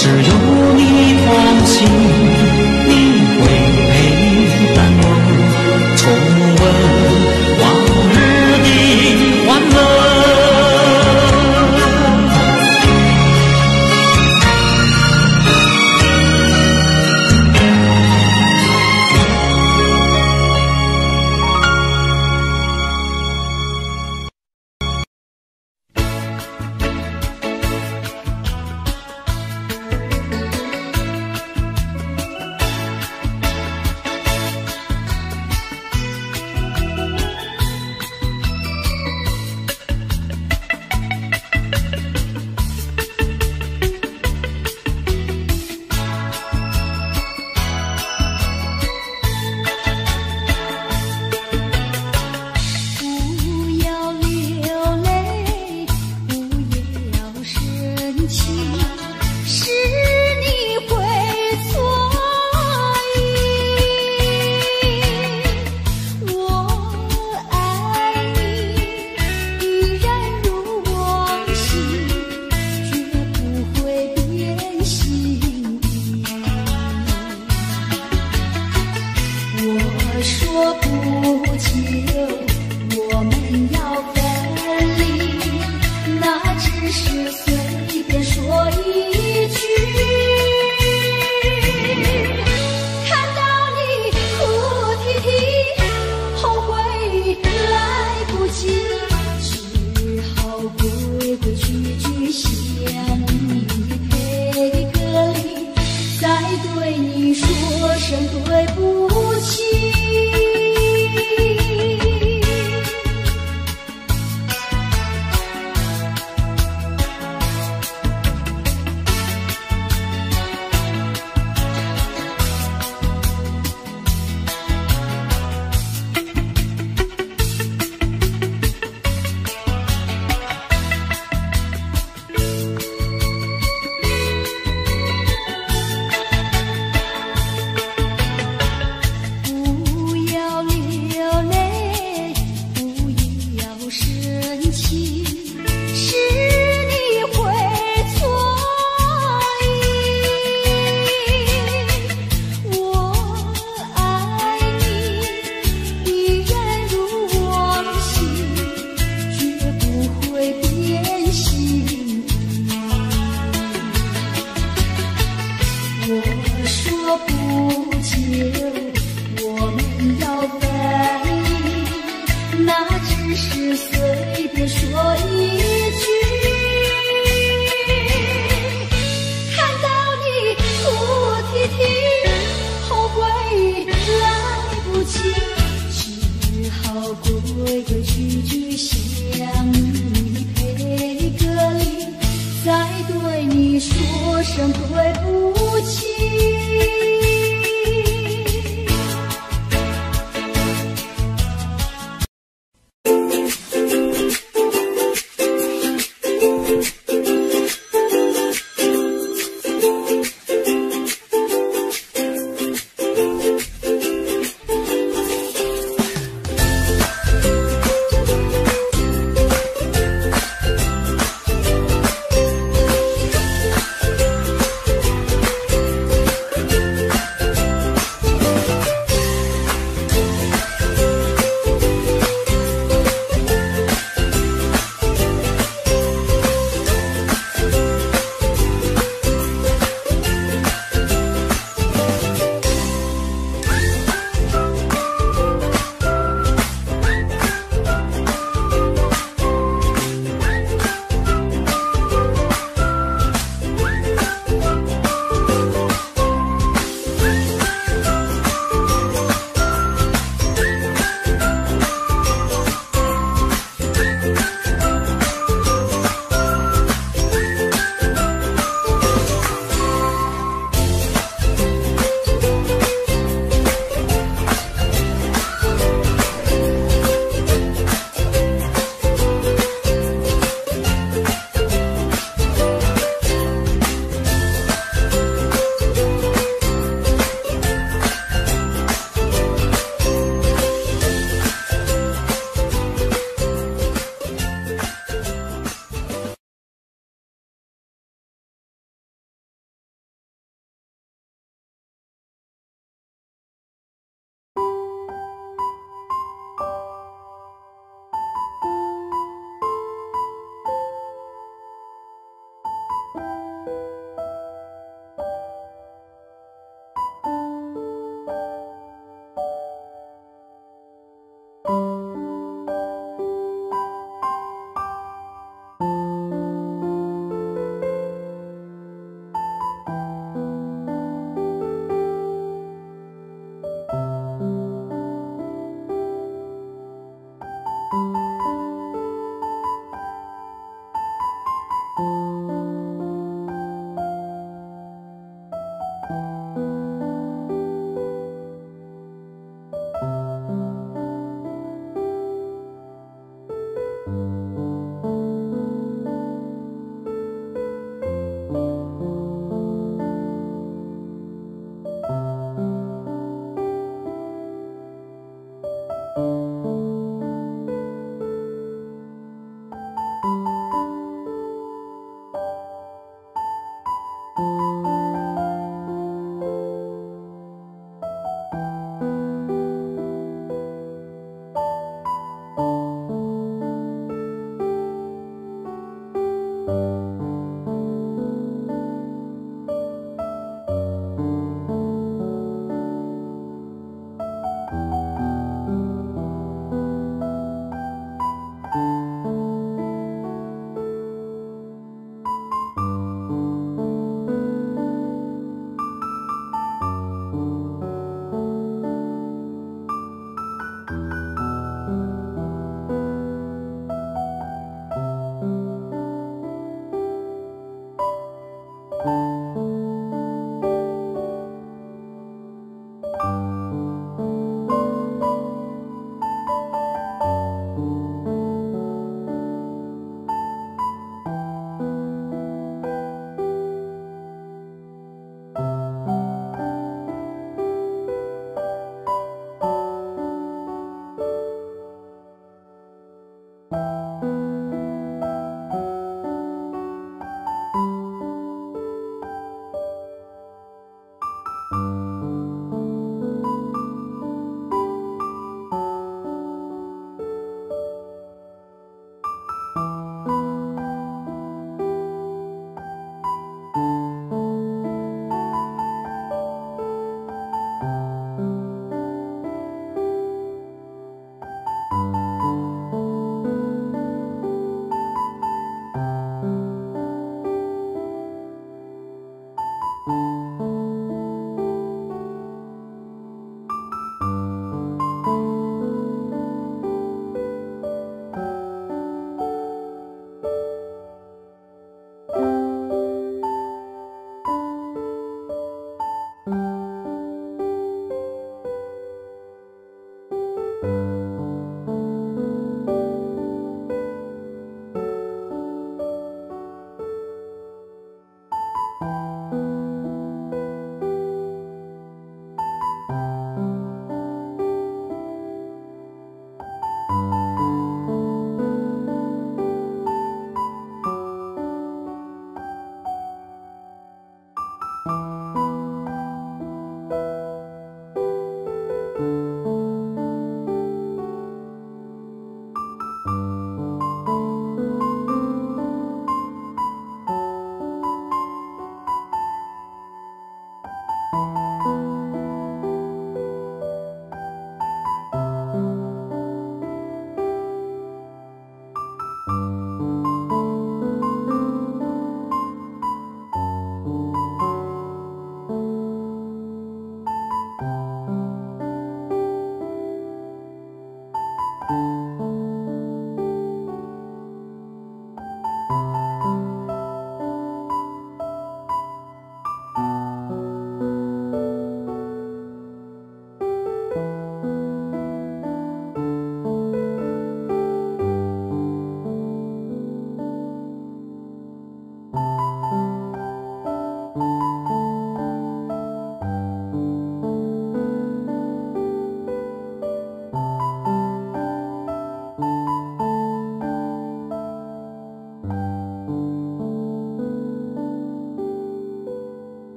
只有你同行，你会陪伴我重温往日的欢乐。啊。